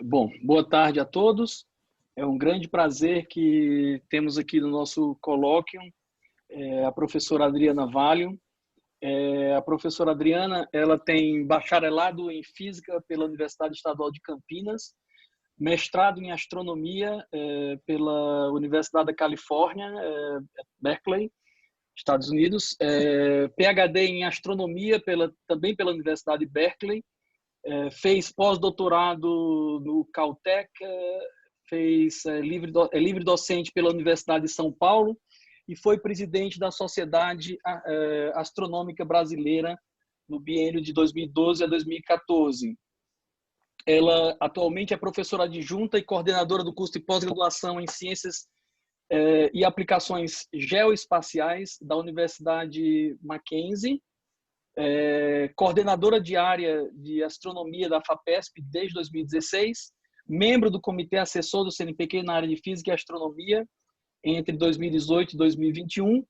Bom, boa tarde a todos. É um grande prazer que temos aqui no nosso colóquio a professora Adriana Valium. A professora Adriana, ela tem bacharelado em Física pela Universidade Estadual de Campinas, mestrado em Astronomia pela Universidade da Califórnia, Berkeley, Estados Unidos, PhD em Astronomia também pela Universidade de Berkeley, fez pós-doutorado no Caltech, fez livre docente pela Universidade de São Paulo e foi presidente da Sociedade Astronômica Brasileira no biênio de 2012 a 2014. Ela atualmente é professora adjunta e coordenadora do curso de pós-graduação em Ciências e Aplicações Geoespaciais da Universidade Mackenzie, coordenadora diária de astronomia da FAPESP desde 2016, membro do comitê assessor do CNPq na área de Física e Astronomia entre 2018 e 2021.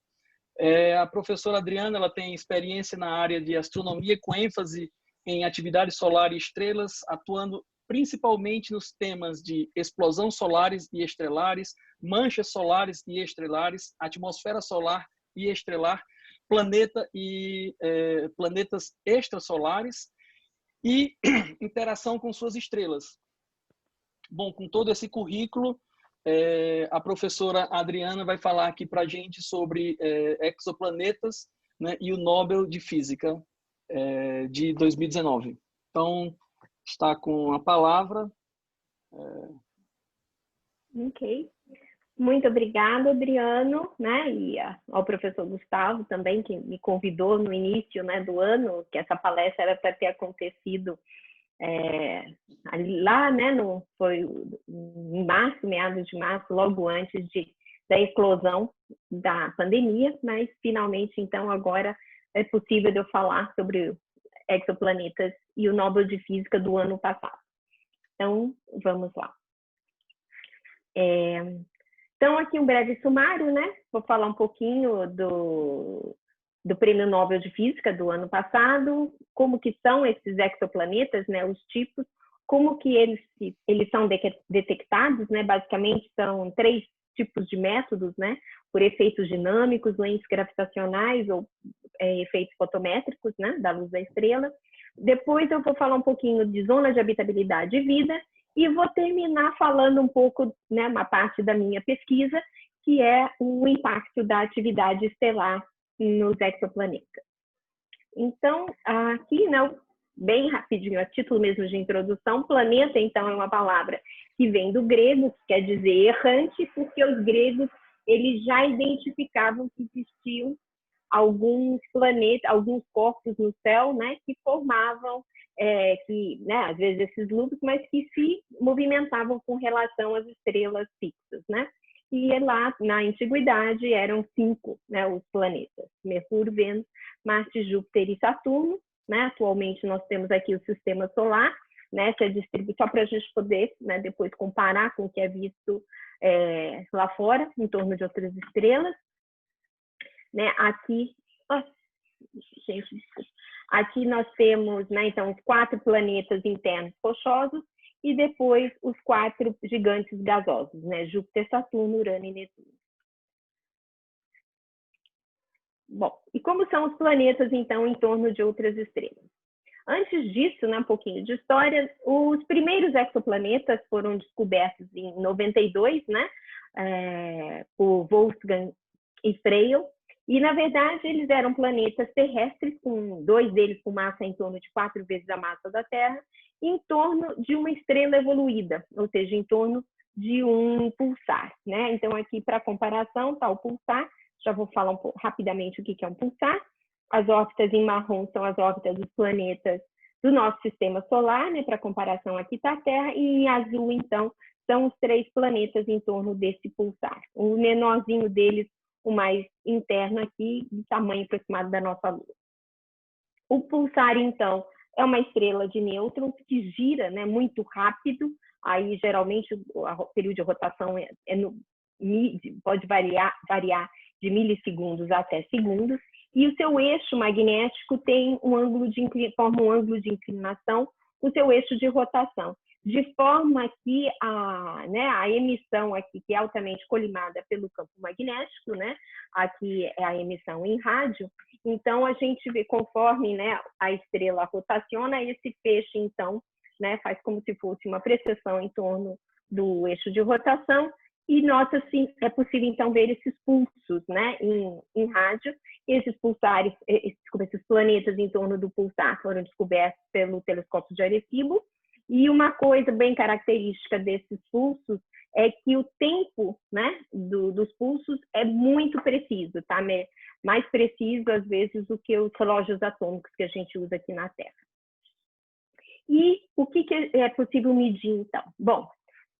A professora Adriana, ela tem experiência na área de astronomia com ênfase em atividades solar e estrelas, atuando principalmente nos temas de explosão solares e estrelares, manchas solares e estrelares, atmosfera solar e estrelar, planeta e planetas extrasolares e interação com suas estrelas. Bom, com todo esse currículo, a professora Adriana vai falar aqui para a gente sobre exoplanetas, né, e o Nobel de Física de 2019. Então, está com a palavra. Ok. Muito obrigada, Adriano, né? E ao professor Gustavo também, que me convidou no início, né, do ano, que essa palestra era para ter acontecido lá, né, foi em março, meados de março, logo antes da eclosão da pandemia, mas finalmente, então, agora é possível eu falar sobre exoplanetas e o Nobel de Física do ano passado. Então, vamos lá. Então, aqui um breve sumário, né? Vou falar um pouquinho do Prêmio Nobel de Física do ano passado, como que são esses exoplanetas, né? Os tipos, como que eles são detectados, né? Basicamente, são 3 tipos de métodos, né? Por efeitos dinâmicos, lentes gravitacionais ou efeitos fotométricos, né? Da luz da estrela. Depois eu vou falar um pouquinho de zona de habitabilidade e vida, e vou terminar falando um pouco, né, uma parte da minha pesquisa, que é o impacto da atividade estelar nos exoplanetas. Então, aqui, né, bem rapidinho, a título mesmo de introdução, planeta, então, é uma palavra que vem do grego, que quer dizer errante, porque os gregos eles já identificavam que existiam alguns planetas, alguns corpos no céu, né, que formavam né, às vezes esses lúbios, mas que se movimentavam com relação às estrelas fixas, né? E lá na antiguidade eram 5, né, os planetas: Mercúrio, Vênus, Marte, Júpiter e Saturno, né? Atualmente nós temos aqui o Sistema Solar, né? Que é distribuído só para a gente poder, né, depois comparar com o que é visto lá fora, em torno de outras estrelas, né? Aqui, gente, desculpa. Aqui nós temos, né, então, os 4 planetas internos rochosos e depois os 4 gigantes gasosos, né, Júpiter, Saturno, Urano e Netuno. Bom, e como são os planetas, então, em torno de outras estrelas? Antes disso, né, um pouquinho de história, os primeiros exoplanetas foram descobertos em 92, né, por Wolfgang Freil. E, na verdade, eles eram planetas terrestres, com 2 deles com massa em torno de 4 vezes a massa da Terra, em torno de uma estrela evoluída, ou seja, em torno de um pulsar, né? Então, aqui, para comparação, está o pulsar. Já vou falar um pouco rapidamente o que é um pulsar. As órbitas em marrom são as órbitas dos planetas do nosso sistema solar, né? Para comparação, aqui está a Terra. E em azul, então, são os 3 planetas em torno desse pulsar. O menorzinho deles, o mais interno aqui, de tamanho aproximado da nossa Lua. O pulsar, então, é uma estrela de nêutrons que gira, né, muito rápido. Aí, geralmente, o período de rotação pode variar de milissegundos até segundos. E o seu eixo magnético tem forma um ângulo de inclinação o seu eixo de rotação, de forma que a emissão aqui, que é altamente colimada pelo campo magnético, né, aqui é a emissão em rádio, então a gente vê, conforme, né, a estrela rotaciona, esse feixe, então, né, faz como se fosse uma precessão em torno do eixo de rotação, e nota-se, é possível então ver esses pulsos, né, em rádio. Esses pulsares, esses planetas em torno do pulsar foram descobertos pelo telescópio de Arecibo, e uma coisa bem característica desses pulsos é que o tempo, né, dos pulsos é muito preciso, tá? Mais preciso às vezes do que os relógios atômicos que a gente usa aqui na Terra. E o que é possível medir então? Bom,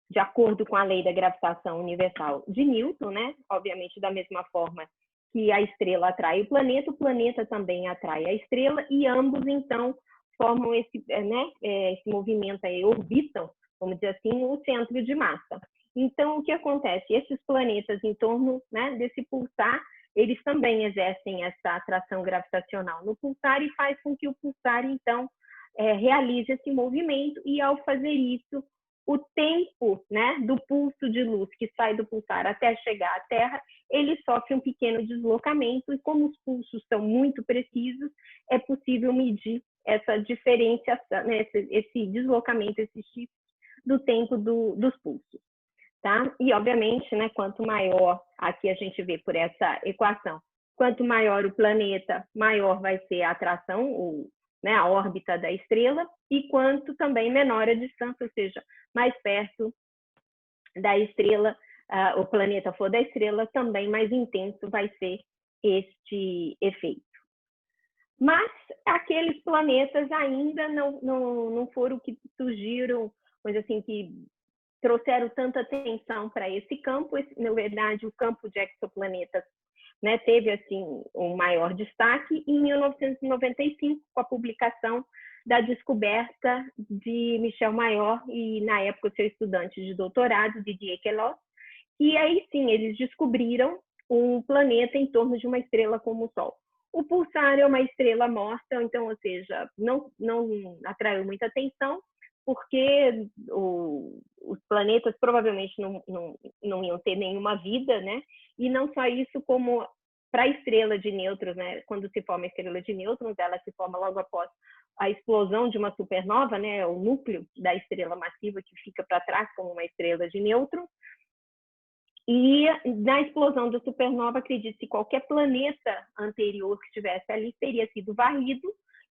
de acordo com a lei da gravitação universal de Newton, né? Obviamente, da mesma forma que a estrela atrai o planeta também atrai a estrela, e ambos, então, formam esse movimento aí, orbitam, vamos dizer assim, o centro de massa. Então, o que acontece? Esses planetas em torno, né, desse pulsar, eles também exercem essa atração gravitacional no pulsar e faz com que o pulsar, então, realize esse movimento, e ao fazer isso, o tempo, né, do pulso de luz que sai do pulsar até chegar à Terra, ele sofre um pequeno deslocamento, e como os pulsos são muito precisos, é possível medir essa diferenciação, né, esse deslocamento, esse shift do tempo dos pulsos. Tá? E, obviamente, né, quanto maior, aqui a gente vê por essa equação, quanto maior o planeta, maior vai ser a atração, né, a órbita da estrela, e quanto também menor a distância, ou seja, mais perto da estrela, o planeta for da estrela, também mais intenso vai ser este efeito. Mas aqueles planetas ainda não foram que surgiram, coisa assim, que trouxeram tanta atenção para esse campo. Na verdade, o campo de exoplanetas, né, teve assim um maior destaque em 1995, com a publicação da descoberta de Michel Mayor e, na época, seu estudante de doutorado, Didier Queloz, e aí sim eles descobriram um planeta em torno de uma estrela como o Sol. O pulsar é uma estrela morta, então, ou seja, não atraiu muita atenção, porque os planetas provavelmente não iam ter nenhuma vida, né? E não só isso, como para a estrela de nêutrons, né? Quando se forma a estrela de nêutrons, ela se forma logo após a explosão de uma supernova, né? O núcleo da estrela massiva que fica para trás como uma estrela de nêutrons. E na explosão da supernova, acredite-se, qualquer planeta anterior que estivesse ali teria sido varrido,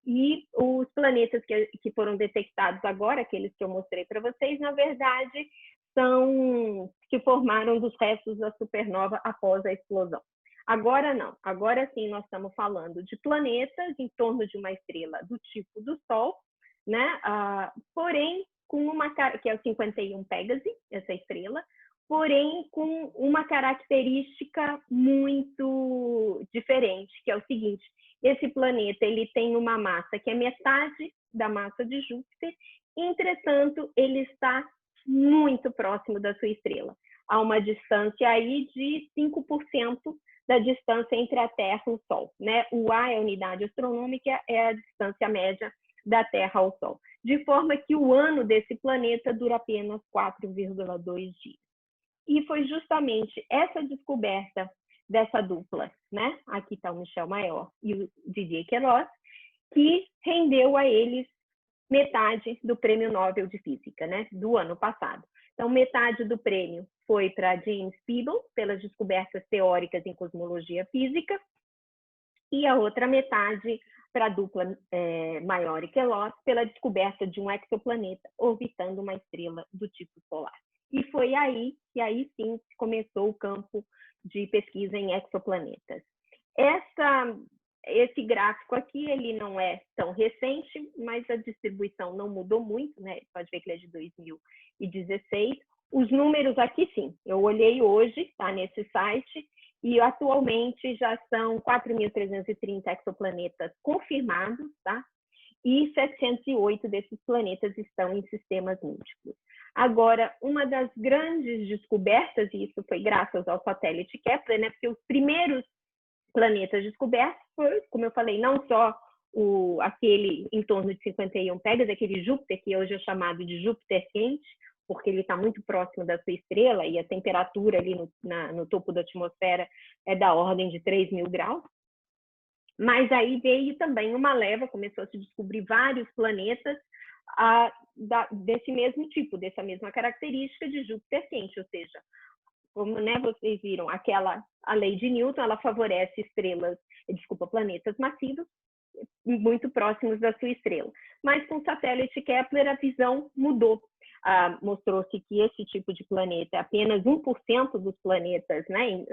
e os planetas que foram detectados agora, aqueles que eu mostrei para vocês, na verdade, são que formaram dos restos da supernova após a explosão. Agora não, agora sim nós estamos falando de planetas em torno de uma estrela do tipo do Sol, né? Porém, com que é o 51 Pégasi, essa estrela, porém com uma característica muito diferente, que é o seguinte: esse planeta ele tem uma massa que é metade da massa de Júpiter, entretanto, ele está muito próximo da sua estrela. Há uma distância aí de 5% da distância entre a Terra e o Sol, né? O A é a unidade astronômica, é a distância média da Terra ao Sol, de forma que o ano desse planeta dura apenas 4,2 dias. E foi justamente essa descoberta dessa dupla, né? Aqui está o Michel Mayor e o Didier Queloz, que rendeu a eles metade do Prêmio Nobel de Física, né? Do ano passado. Então, metade do prêmio foi para James Peeble, pelas descobertas teóricas em cosmologia física, e a outra metade para a dupla Mayor e Queloz, pela descoberta de um exoplaneta orbitando uma estrela do tipo solar. E foi aí que aí sim começou o campo de pesquisa em exoplanetas. Esse gráfico aqui, ele não é tão recente, mas a distribuição não mudou muito, né? Pode ver que ele é de 2016. Os números aqui, sim, eu olhei hoje, tá, nesse site, e atualmente já são 4.330 exoplanetas confirmados, tá? E 708 desses planetas estão em sistemas múltiplos. Agora, uma das grandes descobertas, e isso foi graças ao satélite Kepler, né? Porque os primeiros planetas descobertos foi, como eu falei, não só aquele em torno de 51 Pegasus, aquele Júpiter, que hoje é chamado de Júpiter quente, porque ele está muito próximo da sua estrela e a temperatura ali no topo da atmosfera é da ordem de 3.000 graus. Mas aí veio também uma leva, começou a se descobrir vários planetas desse mesmo tipo, dessa mesma característica de Júpiter quente, ou seja, como, né, vocês viram, a lei de Newton, ela favorece planetas massivos muito próximos da sua estrela. Mas com o satélite Kepler, a visão mudou. Mostrou-se que esse tipo de planeta é apenas 1% dos planetas, né,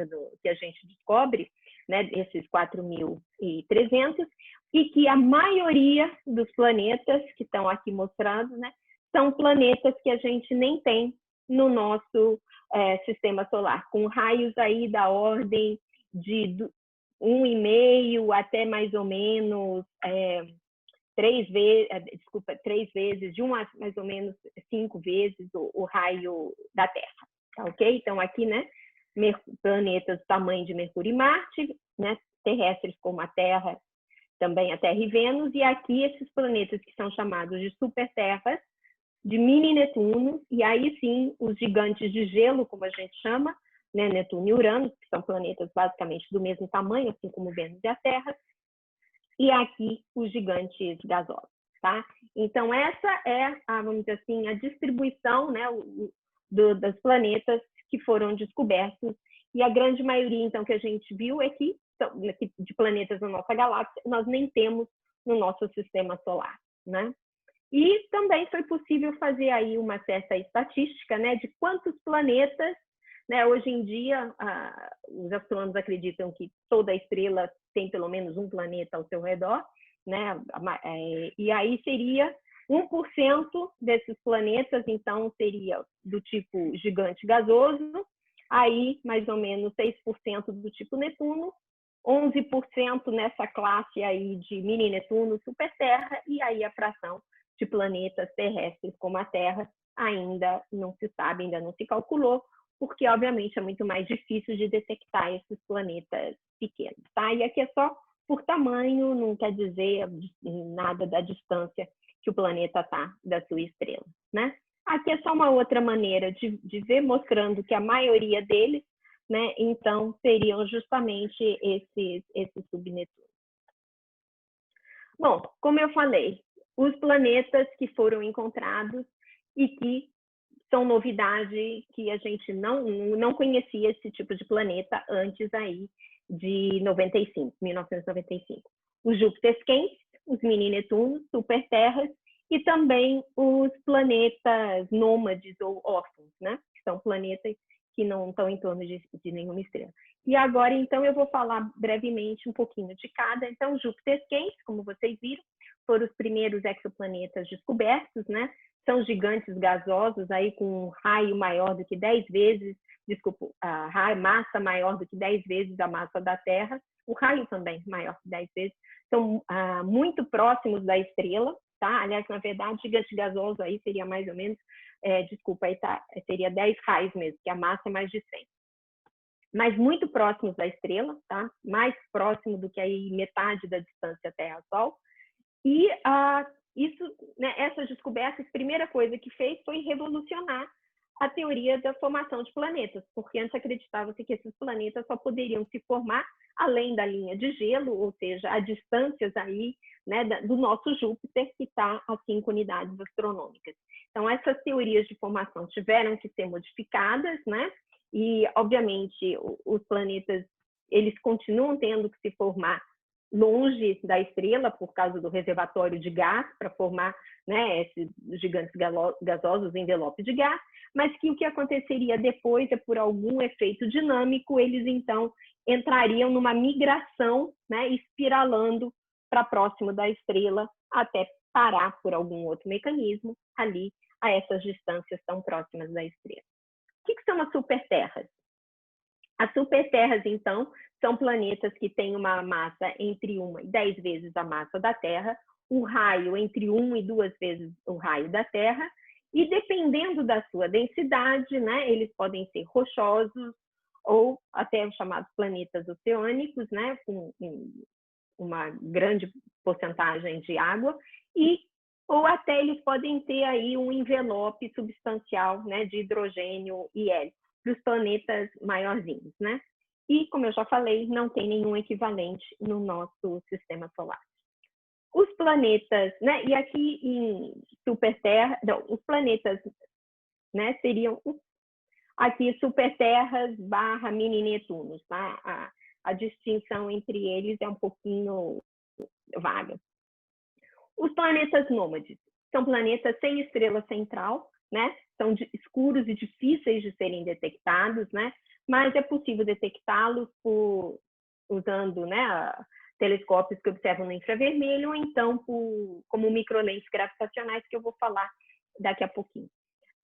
que a gente descobre, né, esses 4.300, e que a maioria dos planetas que estão aqui mostrando, né, são planetas que a gente nem tem no nosso sistema solar, com raios aí da ordem de 1,5 até mais ou menos 3 vezes, de 1 a mais ou menos 5 vezes o raio da Terra, tá ok? Então aqui, né, planetas do tamanho de Mercúrio e Marte, né, terrestres como a Terra, também a Terra e Vênus, e aqui esses planetas que são chamados de superterras, de mini Netuno, e aí sim os gigantes de gelo, como a gente chama, né, Netuno e Urano, que são planetas basicamente do mesmo tamanho, assim como Vênus e a Terra, e aqui os gigantes gasosos, tá? Então essa é, vamos dizer assim, a distribuição, né, dos planetas que foram descobertos, e a grande maioria, então, que a gente viu é que de planetas na nossa galáxia, nós nem temos no nosso sistema solar, né? E também foi possível fazer aí uma certa estatística, né, de quantos planetas, né, hoje em dia, os astrônomos acreditam que toda estrela tem pelo menos um planeta ao seu redor, né, e aí seria 1% desses planetas, então seria do tipo gigante gasoso, aí mais ou menos 6% do tipo Netuno, 11% nessa classe aí de mini Netuno, superterra, e aí a fração de planetas terrestres como a Terra ainda não se sabe, ainda não se calculou, porque obviamente é muito mais difícil de detectar esses planetas pequenos, tá? E aqui é só por tamanho, não quer dizer nada da distância que o planeta está da sua estrela, né? Aqui é só uma outra maneira de ver, mostrando que a maioria deles, né, então seriam justamente esses subnetunos. Bom, como eu falei, os planetas que foram encontrados e que são novidade, que a gente não conhecia esse tipo de planeta antes aí de 1995. Os Júpiteres quentes, os mini Netunos, superterras, e também os planetas nômades ou órfãos, né? Que são planetas que não estão em torno de nenhuma estrela. E agora, então, eu vou falar brevemente um pouquinho de cada. Então, Júpiter quentes, como vocês viram, foram os primeiros exoplanetas descobertos, né? São gigantes gasosos, aí com um raio maior do que 10 vezes, massa maior do que 10 vezes a massa da Terra, o raio também maior que 10 vezes, são muito próximos da estrela, tá? Aliás, na verdade, gigante gasoso aí seria mais ou menos, aí seria 10 raios mesmo, que a massa é mais de 100. Mas muito próximos da estrela, tá? Mais próximo do que aí metade da distância Terra-Sol. E né, essas descobertas, a primeira coisa que fez foi revolucionar a teoria da formação de planetas, porque antes acreditava-se que esses planetas só poderiam se formar além da linha de gelo, ou seja, a distâncias aí, né, do nosso Júpiter, que está a 5 unidades astronômicas. Então, essas teorias de formação tiveram que ser modificadas, né? E, obviamente, os planetas, eles continuam tendo que se formar longe da estrela por causa do reservatório de gás para formar, né, esses gigantes gasosos, envelopes de gás, mas que o que aconteceria depois é por algum efeito dinâmico, eles então entrariam numa migração, né, espiralando para próximo da estrela até parar por algum outro mecanismo ali a essas distâncias tão próximas da estrela. O que são as superterras? As superterras, então, são planetas que têm uma massa entre 1 e 10 vezes a massa da Terra, o raio entre 1 e 2 vezes o raio da Terra, e dependendo da sua densidade, né, eles podem ser rochosos ou até os chamados planetas oceânicos, né, com uma grande porcentagem de água, ou até eles podem ter aí um envelope substancial, né, de hidrogênio e hélio para os planetas maiorzinhos, né? E, como eu já falei, não tem nenhum equivalente no nosso sistema solar. Os planetas, né? E aqui em Superterra, não, os planetas, né? Seriam aqui superterras / mini Netunos, tá? A distinção entre eles é um pouquinho vaga. Os planetas nômades são planetas sem estrela central, né? São escuros e difíceis de serem detectados, né? Mas é possível detectá-los usando, né, telescópios que observam no infravermelho, ou então como microlentes gravitacionais, que eu vou falar daqui a pouquinho.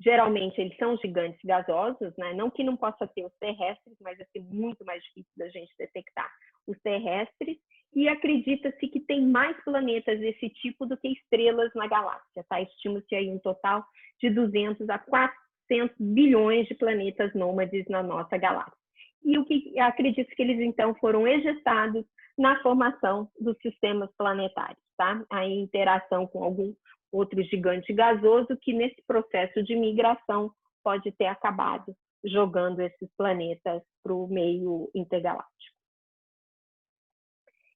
Geralmente, eles são gigantes gasosos, né? Não que não possa ter os terrestres, mas vai ser muito mais difícil da gente detectar os terrestres. E acredita-se que tem mais planetas desse tipo do que estrelas na galáxia, tá? Estima-se aí um total de 200 a 400 bilhões de planetas nômades na nossa galáxia. E o que acredita que eles, então, foram egestados na formação dos sistemas planetários, tá? A interação com algum outro gigante gasoso que, nesse processo de migração, pode ter acabado jogando esses planetas para o meio intergaláctico.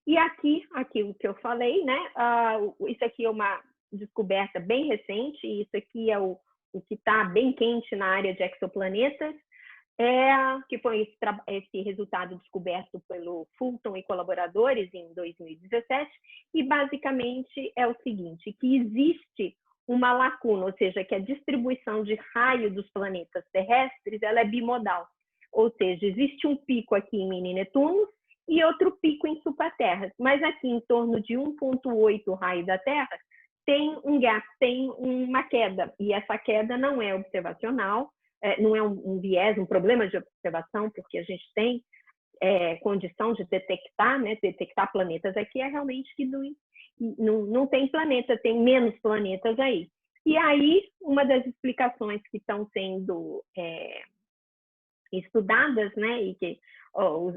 E aqui, aquilo que eu falei, né? Isso aqui é uma descoberta bem recente, e isso aqui é o que está bem quente na área de exoplanetas, que foi esse resultado descoberto pelo Fulton e colaboradores em 2017, e basicamente é o seguinte, que existe uma lacuna, ou seja, que a distribuição de raio dos planetas terrestres ela é bimodal, ou seja, existe um pico aqui em mini Netunos e outro pico em superterras, mas aqui em torno de 1,8 raio da Terra tem um gap, tem uma queda, e essa queda não é observacional, não é um viés, um problema de observação, porque a gente tem condição de detectar, né, detectar planetas aqui, é realmente que não tem planeta, tem menos planetas aí. E aí, uma das explicações que estão sendo estudadas, né, e que o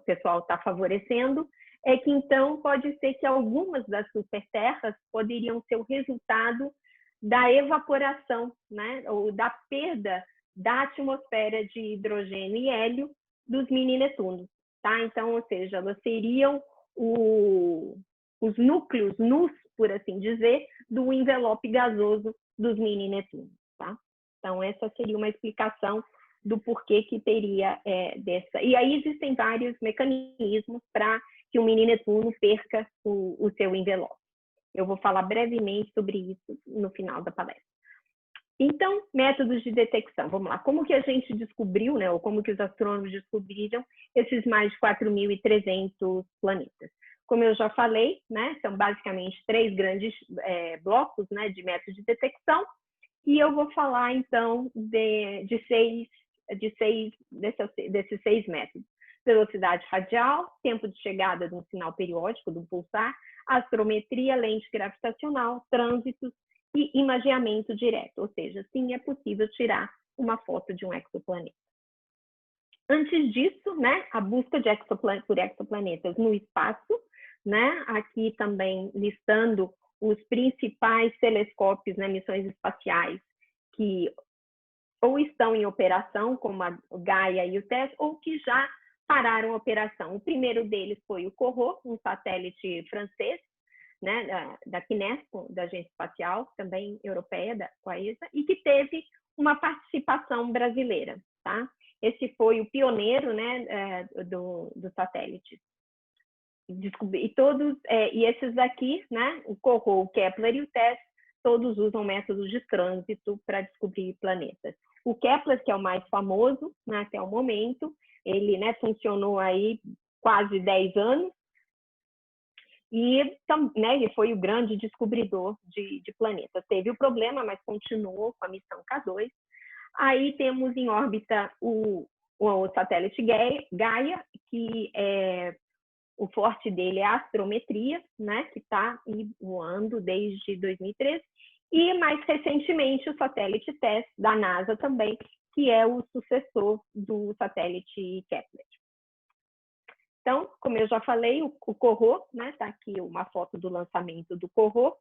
pessoal está favorecendo, é que então pode ser que algumas das superterras poderiam ser o resultado da evaporação, né, ou da perda da atmosfera de hidrogênio e hélio dos mini Netunos, tá? Então, ou seja, elas seriam os núcleos nus, por assim dizer, do envelope gasoso dos mini Netunos, tá? Então, essa seria uma explicação do porquê que teria dessa. E aí existem vários mecanismos para que o mini Netuno perca o seu envelope. Eu vou falar brevemente sobre isso no final da palestra. Então, métodos de detecção. Vamos lá. Como que a gente descobriu, né, ou como que os astrônomos descobriram esses mais de 4.300 planetas? Como eu já falei, né, são basicamente 3 grandes blocos, né, de métodos de detecção. E eu vou falar, então, desses 6 métodos. Velocidade radial, tempo de chegada de um sinal periódico, do pulsar, astrometria, lente gravitacional, trânsitos e imageamento direto, ou seja, sim, é possível tirar uma foto de um exoplaneta. Antes disso, né, a busca por exoplanetas no espaço, né, aqui também listando os principais telescópios, né, missões espaciais que ou estão em operação, como a Gaia e o TESS, ou que já pararam a operação. O primeiro deles foi o Corot, um satélite francês, né, da CNES, da Agência Espacial, também europeia, da ESA, e que teve uma participação brasileira, tá? Esse foi o pioneiro, né, do satélite. E esses aqui, né, o Corot, o Kepler e o TESS, todos usam métodos de trânsito para descobrir planetas. O Kepler, que é o mais famoso, né, até o momento, ele, né, funcionou aí quase 10 anos, e, né, ele foi o grande descobridor de planetas. Teve o problema, mas continuou com a missão K2. Aí temos em órbita o satélite Gaia, que o forte dele é a astrometria, né, que está voando desde 2013. E, mais recentemente, o satélite TESS, da NASA também, que é o sucessor do satélite Kepler. Então, como eu já falei, o Corot, né? Está aqui uma foto do lançamento do Corot.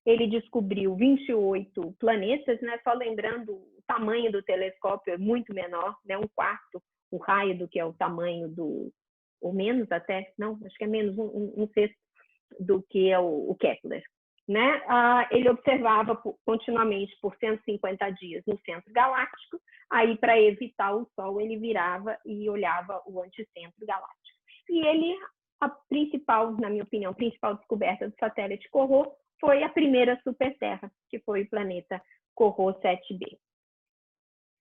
Ele descobriu 28 planetas, né? Só lembrando, o tamanho do telescópio é muito menor, né? 1/4 o raio do que é o tamanho do, ou menos até, não, acho que é menos, um sexto do que é o Kepler. Né? Ele observava continuamente por 150 dias no centro galáctico, aí para evitar o Sol ele virava e olhava o anticentro galáctico. E ele, a principal, na minha opinião, a principal descoberta do satélite Corot foi a primeira superterra, que foi o planeta Corot 7b.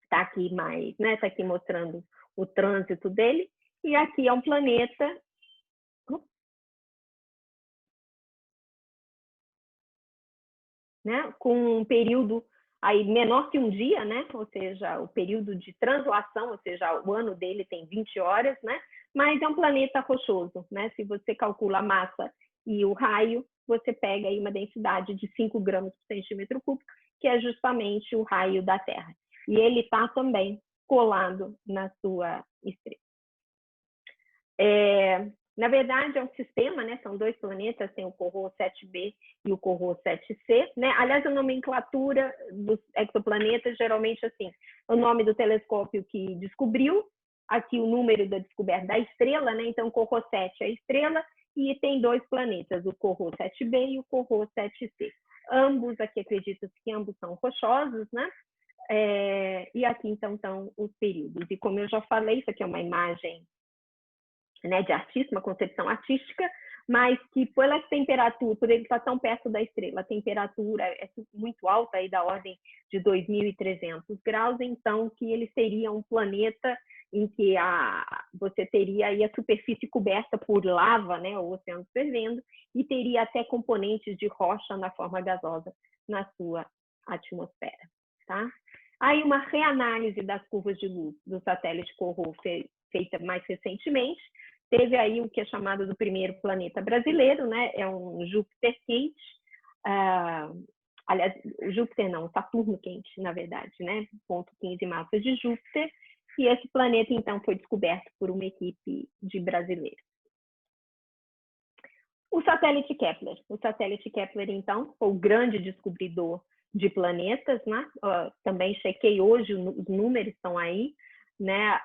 Está aqui mais, né? Está aqui mostrando o trânsito dele, e aqui é um planeta né, com um período aí menor que um dia, né, ou seja, o período de translação, ou seja, o ano dele tem 20 horas, né, mas é um planeta rochoso, né, se você calcula a massa e o raio, você pega aí uma densidade de 5 gramas por centímetro cúbico, que é justamente o raio da Terra. E ele está também colado na sua estrela. Na verdade, é um sistema, né? São 2 planetas, tem o Corot 7b e o Corot 7c, né? Aliás, a nomenclatura dos exoplanetas, geralmente, assim, o nome do telescópio que descobriu, aqui o número da descoberta da estrela, né? Então, o Corot 7 é a estrela e tem 2 planetas, o Corot 7b e o Corot 7c. Ambos, aqui acredita-se que ambos são rochosos, né? E aqui, então, estão os períodos. E como eu já falei, isso aqui é uma imagem, né, de artista, uma concepção artística, mas que pela temperatura, por ele estar tão perto da estrela, a temperatura é muito alta, aí da ordem de 2.300 graus, então que ele seria um planeta em que você teria aí a superfície coberta por lava, né, o oceano fervendo, e teria até componentes de rocha na forma gasosa na sua atmosfera. Tá? Aí uma reanálise das curvas de luz do satélite Corot feita mais recentemente, teve aí o que é chamado do primeiro planeta brasileiro, né? É um Júpiter quente, aliás, Júpiter não, Saturno quente, na verdade, né? 0,15 massa de Júpiter, e esse planeta, então, foi descoberto por uma equipe de brasileiros. O satélite Kepler. O satélite Kepler, então, foi o grande descobridor de planetas, né? Também chequei hoje, os números estão aí, né?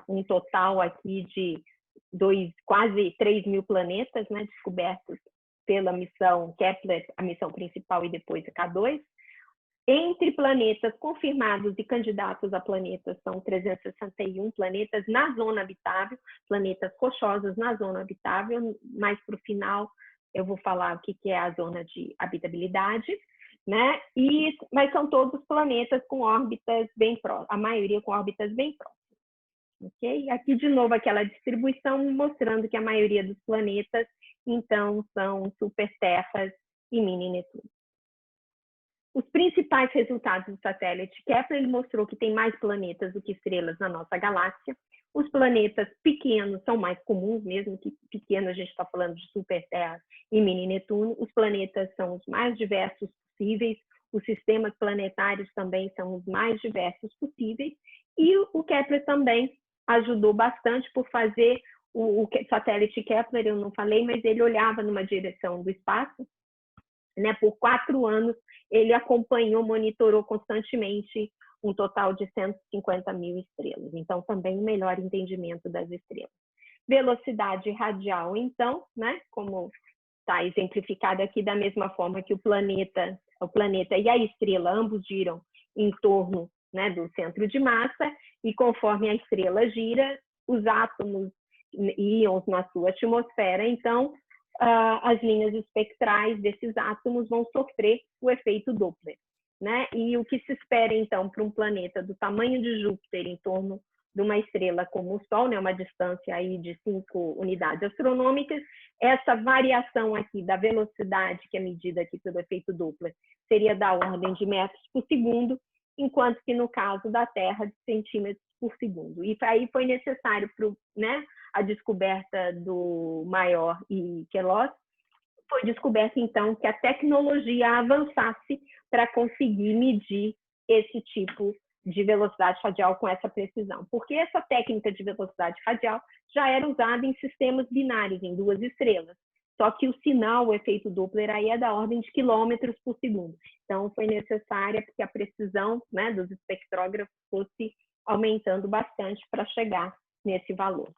Um total aqui de quase 3.000 planetas, né? Descobertos pela missão Kepler, a missão principal, e depois a K2. Entre planetas confirmados e candidatos a planetas, são 361 planetas na zona habitável, planetas rochosos na zona habitável, mais para o final eu vou falar o que é a zona de habitabilidade, né? Mas são todos planetas com órbitas bem próximas, a maioria com órbitas bem próximas. Okay? Aqui, de novo, aquela distribuição mostrando que a maioria dos planetas, então, são superterras e mini-Netuno. Os principais resultados do satélite Kepler, ele mostrou que tem mais planetas do que estrelas na nossa galáxia. Os planetas pequenos são mais comuns, mesmo que pequeno a gente está falando de superterra e mini-Netuno. Os planetas são os mais diversos possíveis, os sistemas planetários também são os mais diversos possíveis, e o Kepler também ajudou bastante por fazer o satélite Kepler, eu não falei, mas ele olhava numa direção do espaço, né? Por 4 anos, ele acompanhou, monitorou constantemente um total de 150.000 estrelas. Então, também um melhor entendimento das estrelas. Velocidade radial, então, né? Como está exemplificado aqui, da mesma forma que o planeta e a estrela, ambos giram em torno, né, do centro de massa, e conforme a estrela gira, os átomos e íons na sua atmosfera, então, as linhas espectrais desses átomos vão sofrer o efeito Doppler, né? E o que se espera, então, para um planeta do tamanho de Júpiter em torno de uma estrela como o Sol, né, uma distância aí de 5 unidades astronômicas, essa variação aqui da velocidade, que é medida aqui pelo efeito Doppler, seria da ordem de metros por segundo, enquanto que no caso da Terra, de centímetros por segundo. E aí foi necessário, né, a descoberta do Maior e Queloz, foi descoberto, então, que a tecnologia avançasse para conseguir medir esse tipo de velocidade radial com essa precisão? Porque essa técnica de velocidade radial já era usada em sistemas binários, em duas estrelas. Só que o sinal, o efeito Doppler, aí é da ordem de quilômetros por segundo. Então, foi necessária que a precisão, né, dos espectrógrafos fosse aumentando bastante para chegar nesse valor.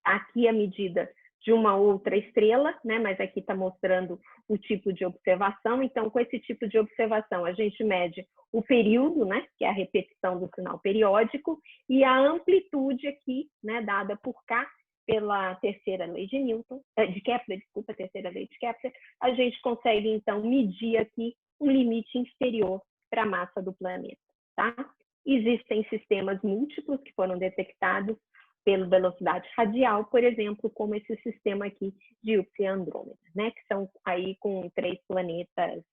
Aqui a medida de uma outra estrela, né, mas aqui está mostrando o tipo de observação. Então, com esse tipo de observação, a gente mede o período, né, que é a repetição do sinal periódico, e a amplitude aqui, né, dada por K, pela terceira lei de Newton, de Kepler, desculpa, terceira lei de Kepler, a gente consegue, então, medir aqui um limite inferior para a massa do planeta, tá? Existem sistemas múltiplos que foram detectados pela velocidade radial, por exemplo, como esse sistema aqui de Júpiter e Andrômeda, né? Que são aí com 3 planetas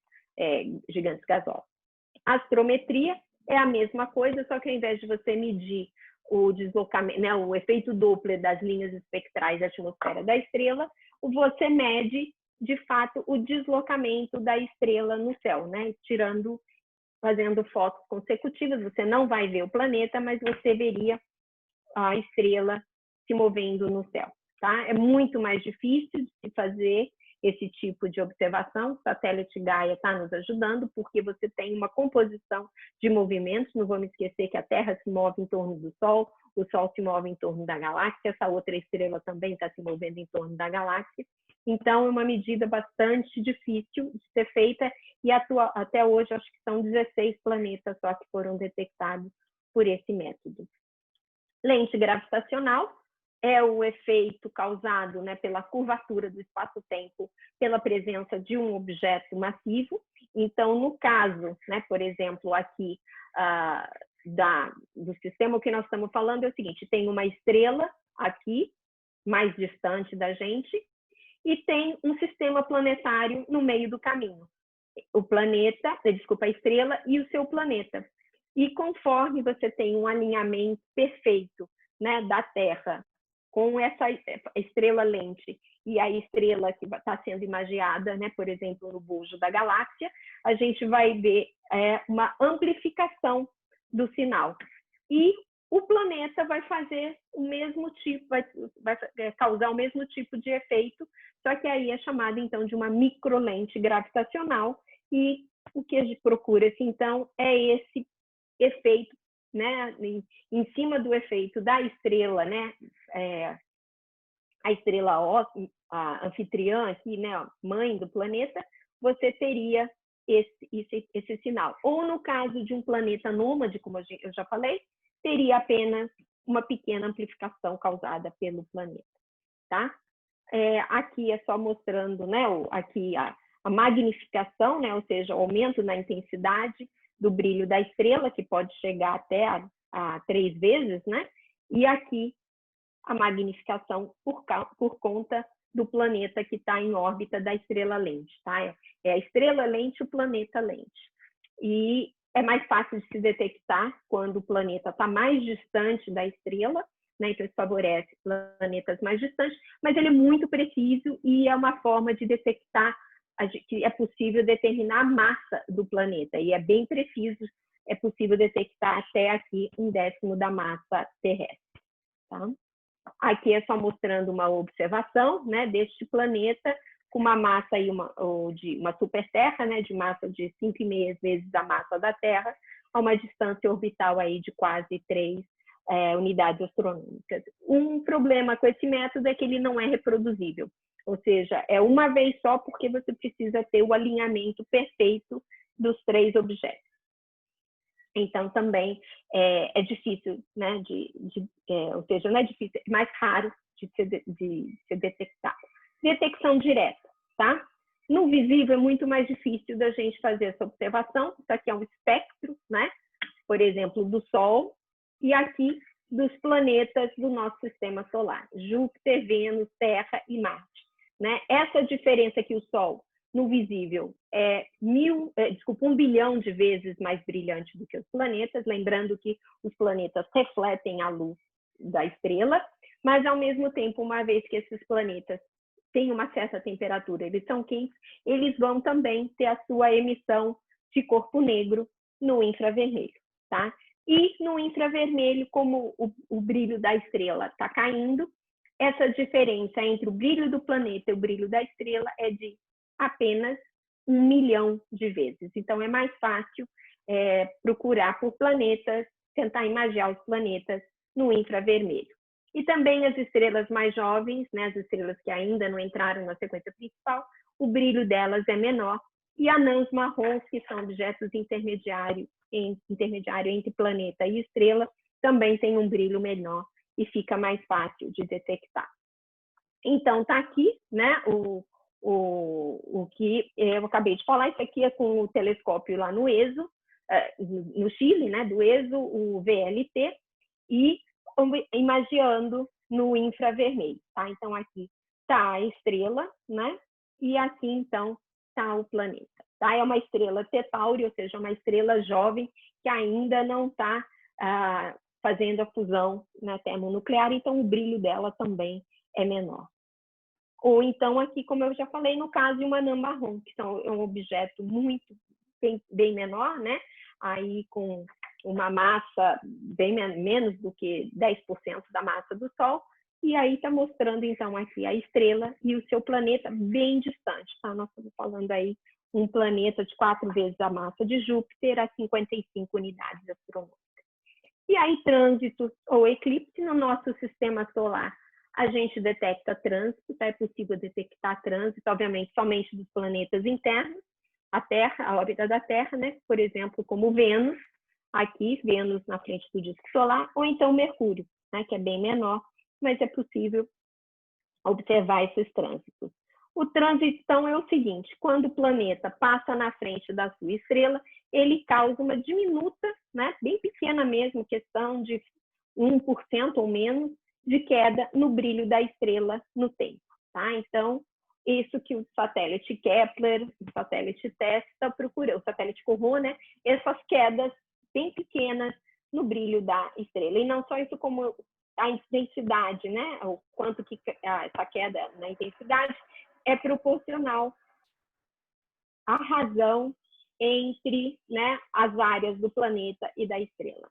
gigantes gasosos. A astrometria é a mesma coisa, só que ao invés de você medir o deslocamento, né, o efeito Doppler das linhas espectrais da atmosfera da estrela, você mede, de fato, o deslocamento da estrela no céu, né? Fazendo fotos consecutivas, você não vai ver o planeta, mas você veria a estrela se movendo no céu, tá? É muito mais difícil de se fazer esse tipo de observação. O satélite Gaia está nos ajudando, porque você tem uma composição de movimentos. Não vamos esquecer que a Terra se move em torno do Sol, o Sol se move em torno da galáxia, essa outra estrela também está se movendo em torno da galáxia. Então, é uma medida bastante difícil de ser feita, e até hoje acho que são 16 planetas só que foram detectados por esse método. Lente gravitacional é o efeito causado, né, pela curvatura do espaço-tempo, pela presença de um objeto massivo. Então, no caso, né, por exemplo, aqui do sistema que nós estamos falando é o seguinte: tem uma estrela aqui, mais distante da gente, e tem um sistema planetário no meio do caminho. A estrela e o seu planeta. E conforme você tem um alinhamento perfeito, né, da Terra com essa estrela lente e a estrela que está sendo imagiada, né, por exemplo, no bulbo da galáxia, a gente vai ver uma amplificação do sinal. E o planeta vai fazer o mesmo tipo, vai causar o mesmo tipo de efeito, só que aí é chamado, então, de uma microlente gravitacional, e o que a gente procura, assim, então, é esse efeito, né, em cima do efeito da estrela, né, a estrela a anfitriã aqui, né, mãe do planeta, você teria esse sinal. Ou no caso de um planeta nômade, como eu já falei, teria apenas uma pequena amplificação causada pelo planeta, tá? Aqui é só mostrando, né, aqui a magnificação, né, ou seja, o aumento na intensidade do brilho da estrela, que pode chegar até a 3 vezes, né? E aqui a magnificação por conta do planeta que está em órbita da estrela lente, tá? É a estrela lente e o planeta lente. E é mais fácil de se detectar quando o planeta está mais distante da estrela, né? Então isso favorece planetas mais distantes, mas ele é muito preciso e é uma forma de detectar que é possível determinar a massa do planeta, e é bem preciso, é possível detectar até aqui 1/10 da massa terrestre. Tá? Aqui é só mostrando uma observação, né, deste planeta com uma massa aí, de uma superterra, né, de massa de 5,5 vezes a massa da Terra, a uma distância orbital aí de quase 3 unidades astronômicas. Um problema com esse método é que ele não é reproduzível. Ou seja, é uma vez só, porque você precisa ter o alinhamento perfeito dos 3 objetos. Então, também é difícil, né? Ou seja, não é difícil, é mais raro de ser detectado. Detecção direta, tá? No visível é muito mais difícil da gente fazer essa observação. Isso aqui é um espectro, né? Por exemplo, do Sol, e aqui dos planetas do nosso sistema solar: Júpiter, Vênus, Terra e Marte. Né? Essa diferença que o Sol, no visível, é 1 bilhão de vezes mais brilhante do que os planetas, lembrando que os planetas refletem a luz da estrela, mas, ao mesmo tempo, uma vez que esses planetas têm uma certa temperatura, eles são quentes, eles vão também ter a sua emissão de corpo negro no infravermelho. Tá? E no infravermelho, como o brilho da estrela está caindo, essa diferença entre o brilho do planeta e o brilho da estrela é de apenas 1 milhão de vezes. Então, é mais fácil procurar por planetas, tentar imaginar os planetas no infravermelho. E também as estrelas mais jovens, né, as estrelas que ainda não entraram na sequência principal, o brilho delas é menor. E anãs marrons, que são objetos intermediários entre planeta e estrela, também tem um brilho menor e fica mais fácil de detectar. Então, está aqui, né, o que eu acabei de falar. Isso aqui é com o telescópio lá no ESO, no Chile, né, do ESO, o VLT, e imaginando no infravermelho, tá? Então, aqui está a estrela, né, e aqui, então, está o planeta. Tá? É uma estrela T-Tauri, ou seja, uma estrela jovem que ainda não está fazendo a fusão, né, termonuclear, então o brilho dela também é menor. Ou então aqui, como eu já falei, no caso de uma anã marrom, que é um objeto bem menor, né? Aí com uma massa bem menos do que 10% da massa do Sol, e aí está mostrando então aqui a estrela e o seu planeta bem distante, tá? Nós estamos falando aí um planeta de 4 vezes a massa de Júpiter a 55 unidades astronômicas. E aí, trânsitos ou eclipse no nosso sistema solar, a gente detecta trânsito, tá? É possível detectar trânsito, obviamente, somente dos planetas internos, a Terra, a órbita da Terra, né? Por exemplo, como Vênus, aqui, Vênus na frente do disco solar, ou então Mercúrio, né? Que é bem menor, mas é possível observar esses trânsitos. O trânsito, então, é o seguinte: quando o planeta passa na frente da sua estrela, ele causa uma diminuta, né, bem pequena mesmo, questão de 1% ou menos, de queda no brilho da estrela no tempo. Tá? Então, isso que o satélite Kepler, o satélite TESS está procurando, o satélite Corot, né, essas quedas bem pequenas no brilho da estrela. E não só isso, como a intensidade, né, o quanto que essa queda na intensidade é proporcional à razão entre, né, as áreas do planeta e da estrela.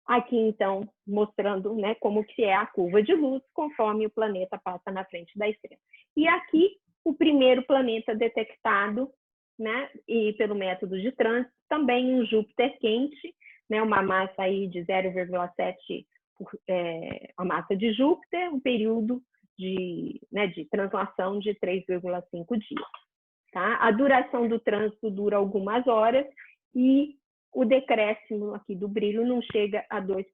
Aqui, então, mostrando, né, como que é a curva de luz conforme o planeta passa na frente da estrela. E aqui, o primeiro planeta detectado, né, e pelo método de trânsito, também um Júpiter quente, né, uma massa aí de 0,7 a massa de Júpiter, um período de translação de 3,5 dias. Tá? A duração do trânsito dura algumas horas e o decréscimo aqui do brilho não chega a 2%.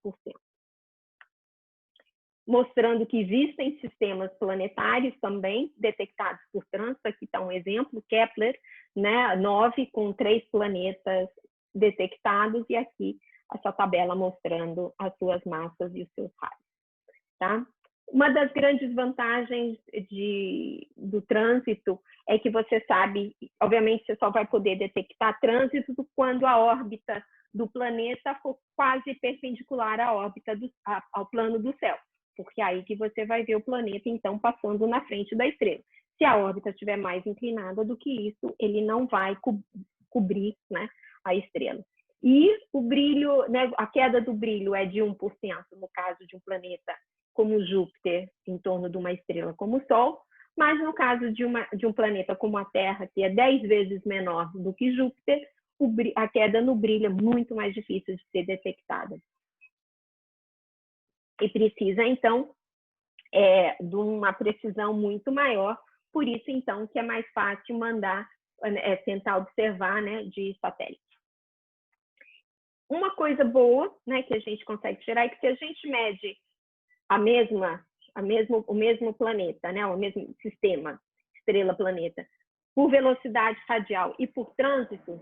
Mostrando que existem sistemas planetários também detectados por trânsito. Aqui está um exemplo, Kepler, né, 9 com 3 planetas detectados, e aqui essa tabela mostrando as suas massas e os seus raios. Tá? Uma das grandes vantagens do trânsito é que você sabe, obviamente você só vai poder detectar trânsito quando a órbita do planeta for quase perpendicular à órbita ao plano do céu, porque é aí que você vai ver o planeta, então, passando na frente da estrela. Se a órbita estiver mais inclinada do que isso, ele não vai cobrir, né, a estrela. E o brilho, né, a queda do brilho é de 1% no caso de um planeta como Júpiter, em torno de uma estrela como o Sol, mas no caso de um planeta como a Terra, que é 10 vezes menor do que Júpiter, a queda no brilho é muito mais difícil de ser detectada. E precisa, então, de uma precisão muito maior, por isso, então, que é mais fácil tentar observar, né, de satélite. Uma coisa boa, né, que a gente consegue tirar é que se a gente mede o mesmo planeta, né, o mesmo sistema, estrela-planeta, por velocidade radial e por trânsito,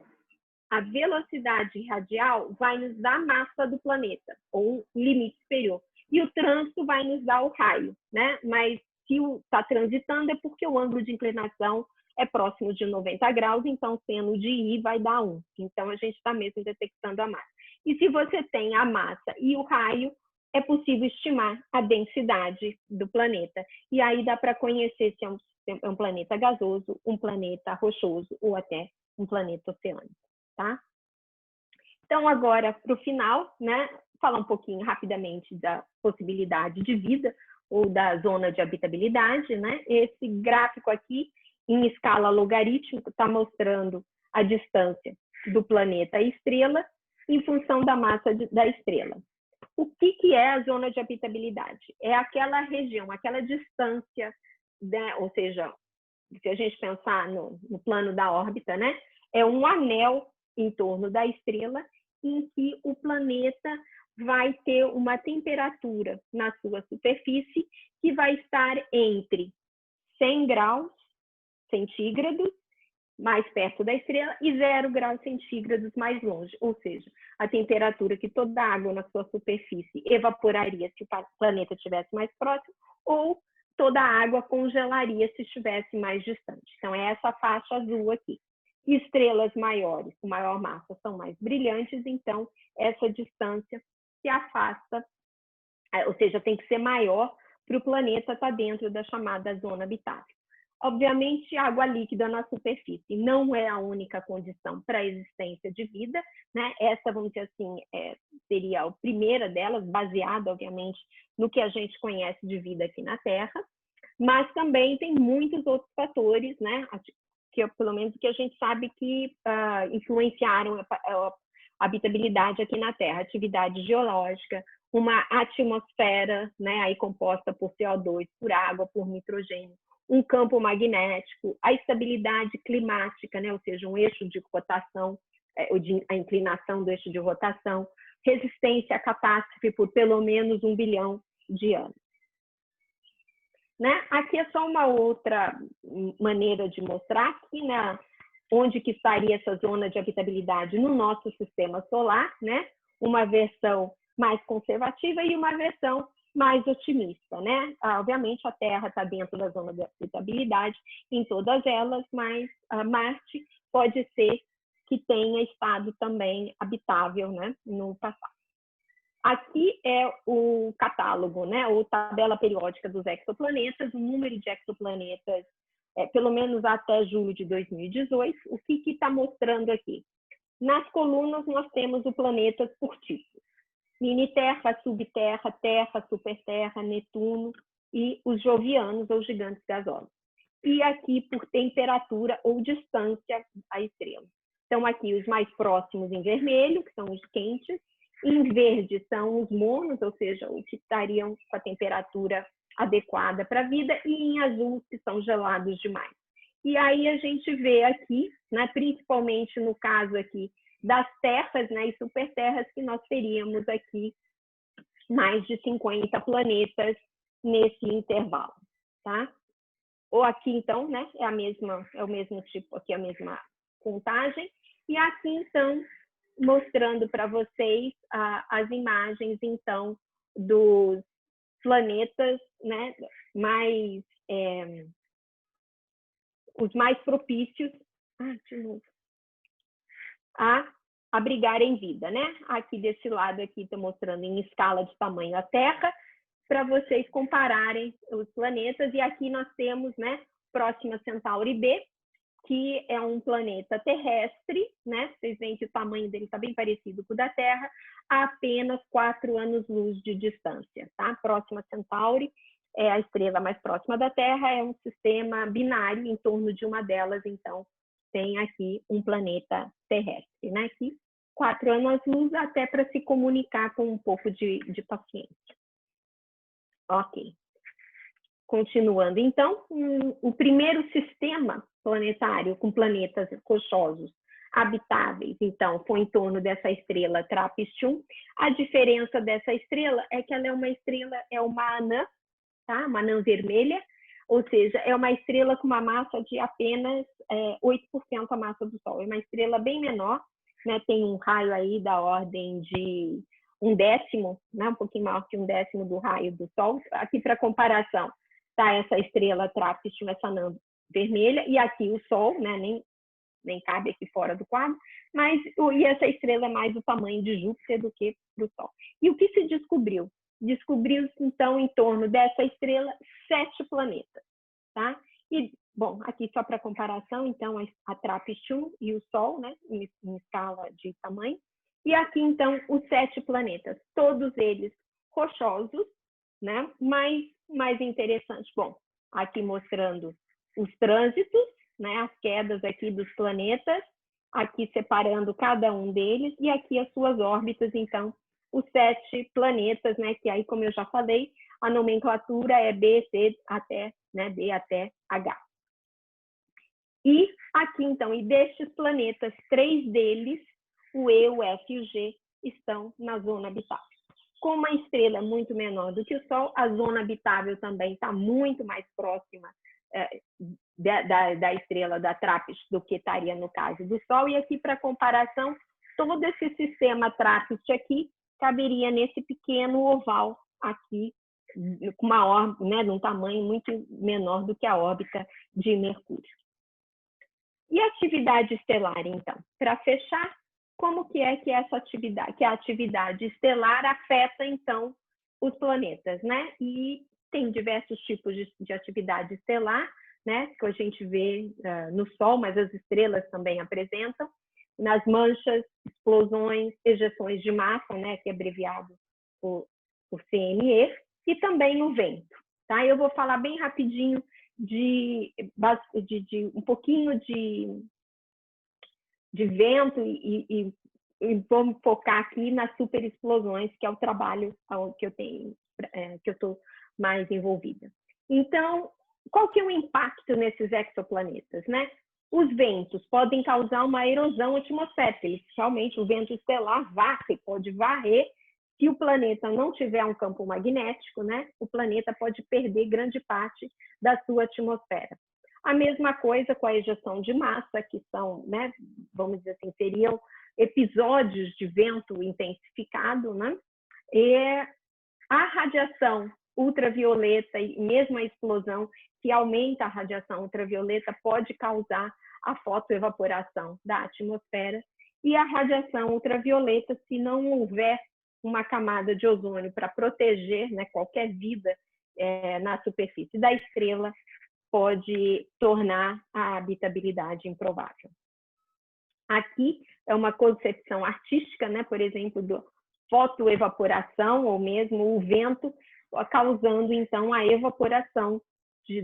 a velocidade radial vai nos dar a massa do planeta, ou um limite superior. E o trânsito vai nos dar o raio, né? Mas se está transitando é porque o ângulo de inclinação é próximo de 90 graus, então seno de I vai dar 1. Então a gente está mesmo detectando a massa. E se você tem a massa e o raio, é possível estimar a densidade do planeta. E aí dá para conhecer se é um planeta gasoso, um planeta rochoso ou até um planeta oceânico. Tá? Então, agora, para o final, né, falar um pouquinho rapidamente da possibilidade de vida ou da zona de habitabilidade, né? Esse gráfico aqui, em escala logarítmica, está mostrando a distância do planeta à estrela em função da massa da estrela. O que é a zona de habitabilidade? É aquela região, aquela distância, né? Ou seja, se a gente pensar no plano da órbita, né? É um anel em torno da estrela em que o planeta vai ter uma temperatura na sua superfície que vai estar entre 100 graus centígrados, mais perto da estrela, e 0 graus centígrados mais longe. Ou seja, a temperatura que toda a água na sua superfície evaporaria se o planeta estivesse mais próximo, ou toda a água congelaria se estivesse mais distante. Então, é essa faixa azul aqui. Estrelas maiores, com maior massa, são mais brilhantes, então essa distância se afasta, ou seja, tem que ser maior para o planeta estar dentro da chamada zona habitável. Obviamente, água líquida na superfície não é a única condição para a existência de vida, né? Essa, vamos dizer assim, seria a primeira delas, baseada, obviamente, no que a gente conhece de vida aqui na Terra, mas também tem muitos outros fatores, né? Que pelo menos que a gente sabe que influenciaram a habitabilidade aqui na Terra, atividade geológica, uma atmosfera, né, aí composta por CO2, por água, por nitrogênio, um campo magnético, a estabilidade climática, né, ou seja, um eixo de rotação, a inclinação do eixo de rotação, resistência à catástrofe por pelo menos 1 bilhão de anos. Né? Aqui é só uma outra maneira de mostrar aqui, né, onde que estaria essa zona de habitabilidade no nosso sistema solar, né? Uma versão mais conservativa e uma versão mais otimista, né? Obviamente a Terra está dentro da zona de habitabilidade em todas elas, mas Marte pode ser que tenha estado também habitável, né, no passado. Aqui é o catálogo, né, ou tabela periódica dos exoplanetas, o número de exoplanetas, pelo menos até julho de 2018. O que está mostrando aqui? Nas colunas, nós temos o planetas por tipo. Mini-Terra, subterra, Terra, superterra, Netuno e os jovianos, ou gigantes gasosos. E aqui por temperatura ou distância à estrela. Então, aqui os mais próximos em vermelho, que são os quentes, em verde são os monos, ou seja, os que estariam com a temperatura adequada para a vida, e em azul, que são gelados demais. E aí a gente vê aqui, né, principalmente no caso aqui das terras, né, e superterras, que nós teríamos aqui mais de 50 planetas nesse intervalo, tá? Ou aqui, então, né, é o mesmo tipo, aqui a mesma contagem, e aqui, então, mostrando para vocês as imagens, então, dos planetas, né, os mais propícios a abrigarem vida, né? Aqui desse lado aqui estou mostrando em escala de tamanho a Terra, para vocês compararem os planetas, e aqui nós temos, né, Próxima Centauri B, que é um planeta terrestre, né? Vocês veem que o tamanho dele está bem parecido com o da Terra, a apenas 4 anos-luz de distância, tá? Próxima Centauri é a estrela mais próxima da Terra, é um sistema binário, em torno de uma delas, então, tem aqui um planeta terrestre, né? Aqui, 4 anos-luz, até para se comunicar com um pouco de paciência. Ok. Continuando, então, o primeiro sistema planetário com planetas rochosos habitáveis, então, foi em torno dessa estrela TRAPPIST-1. A diferença dessa estrela é que ela é uma estrela, é uma anã, tá? Uma anã vermelha, ou seja, é uma estrela com uma massa de apenas 8% a massa do Sol. É uma estrela bem menor, né? Tem um raio aí da ordem de 1/10, né? Um pouquinho maior que 1/10 do raio do Sol. Aqui, para comparação, tá essa estrela TRAPPIST, essa anã vermelha, e aqui o Sol, né? Nem cabe aqui fora do quadro, mas e essa estrela é mais do tamanho de Júpiter do que do Sol. E o que se descobriu? Descobriu-se, então, em torno dessa estrela, 7 planetas, tá? E, bom, aqui só para comparação, então, a TRAPPIST-1 e o Sol, né, em escala de tamanho, E aqui, então, os 7 planetas, todos eles rochosos, né? Mas mais interessante, bom, aqui mostrando os trânsitos, né? As quedas aqui dos planetas, aqui separando cada um deles, e aqui as suas órbitas, então, os 7 planetas, né? Que aí, como eu já falei, a nomenclatura é B, C até, né? D até H. E aqui, então, e destes planetas, 3 deles, o E, o F e o G, estão na zona habitável. Como a estrela é muito menor do que o Sol, a zona habitável também está muito mais próxima da estrela da TRAPPIST do que estaria no caso do Sol. E aqui, para comparação, todo esse sistema TRAPPIST aqui caberia nesse pequeno oval aqui, com uma órbita, né, de um tamanho muito menor do que a órbita de Mercúrio. E a atividade estelar, então? Para fechar, como que essa atividade, que a atividade estelar afeta, então, os planetas, né? E tem diversos tipos de atividade estelar, né? Que a gente vê no Sol, mas as estrelas também apresentam, nas manchas, explosões, ejeções de massa, né? Que é abreviado por CME, e também no vento, tá? Eu vou falar bem rapidinho de um pouquinho de vento e vamos focar aqui nas superexplosões, que é o trabalho que eu tenho, que eu estou mais envolvida. Então, qual que é o impacto nesses exoplanetas, né? Os ventos podem causar uma erosão atmosférica. Realmente, o vento estelar varre, pode varrer. Se o planeta não tiver um campo magnético, né, o planeta pode perder grande parte da sua atmosfera. A mesma coisa com a ejeção de massa, que são, né, vamos dizer assim, seriam episódios de vento intensificado, né? E a radiação ultravioleta e mesmo a explosão que aumenta a radiação ultravioleta pode causar a fotoevaporação da atmosfera, e a radiação ultravioleta, se não houver uma camada de ozônio para proteger, né, qualquer vida na superfície da estrela, pode tornar a habitabilidade improvável. Aqui é uma concepção artística, né, por exemplo, do fotoevaporação, ou mesmo o vento, causando, então, a evaporação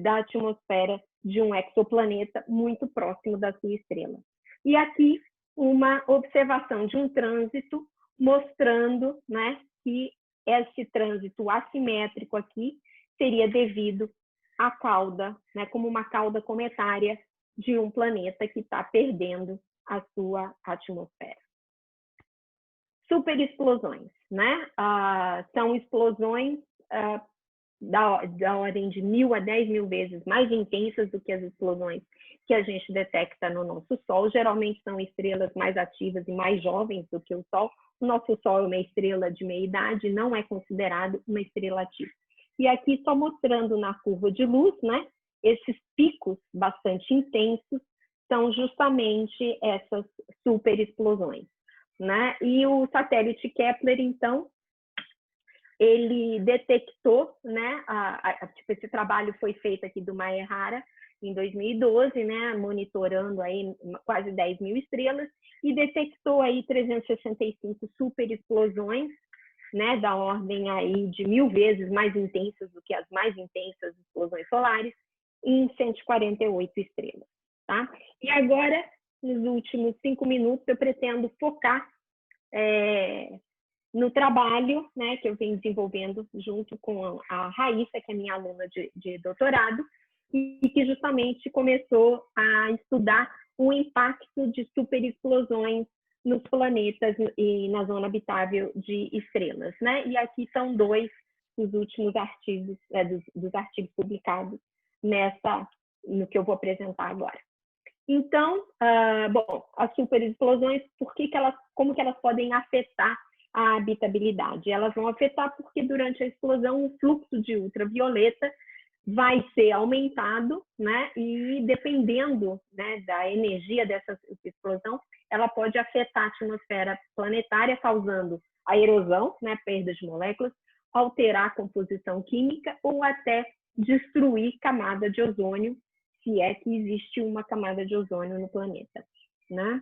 da atmosfera de um exoplaneta muito próximo da sua estrela. E aqui, uma observação de um trânsito mostrando, né, que esse trânsito assimétrico aqui seria devido à cauda, né, como uma cauda cometária de um planeta que está perdendo a sua atmosfera. Superexplosões, né? São explosões da ordem de 1.000 a 10.000 vezes mais intensas do que as explosões que a gente detecta no nosso Sol. Geralmente são estrelas mais ativas e mais jovens do que o Sol. O nosso Sol é uma estrela de meia idade, não é considerado uma estrela ativa. E aqui só mostrando na curva de luz, né? Esses picos bastante intensos são justamente essas superexplosões, né? E o satélite Kepler, então, ele detectou, né? Tipo, esse trabalho foi feito aqui do Maehara em 2012, né? Monitorando aí quase 10.000 estrelas, e detectou aí 365 superexplosões, né? Da ordem aí de 1.000 vezes mais intensas do que as mais intensas explosões solares, em 148 estrelas, tá? E agora, nos últimos 5 minutos, eu pretendo focar no trabalho, né, que eu venho desenvolvendo junto com a Raíssa, que é minha aluna de doutorado, e que justamente começou a estudar o impacto de superexplosões nos planetas e na zona habitável de estrelas, né? E aqui são 2 dos últimos artigos, dos artigos publicados no que eu vou apresentar agora. Então, bom, as superexplosões, como que elas podem afetar a habitabilidade? Elas vão afetar porque durante a explosão o fluxo de ultravioleta vai ser aumentado, né? E dependendo, né, da energia dessa explosão, ela pode afetar a atmosfera planetária, causando a erosão, né, perda de moléculas, alterar a composição química ou até destruir camada de ozônio, se é que existe uma camada de ozônio no planeta, né?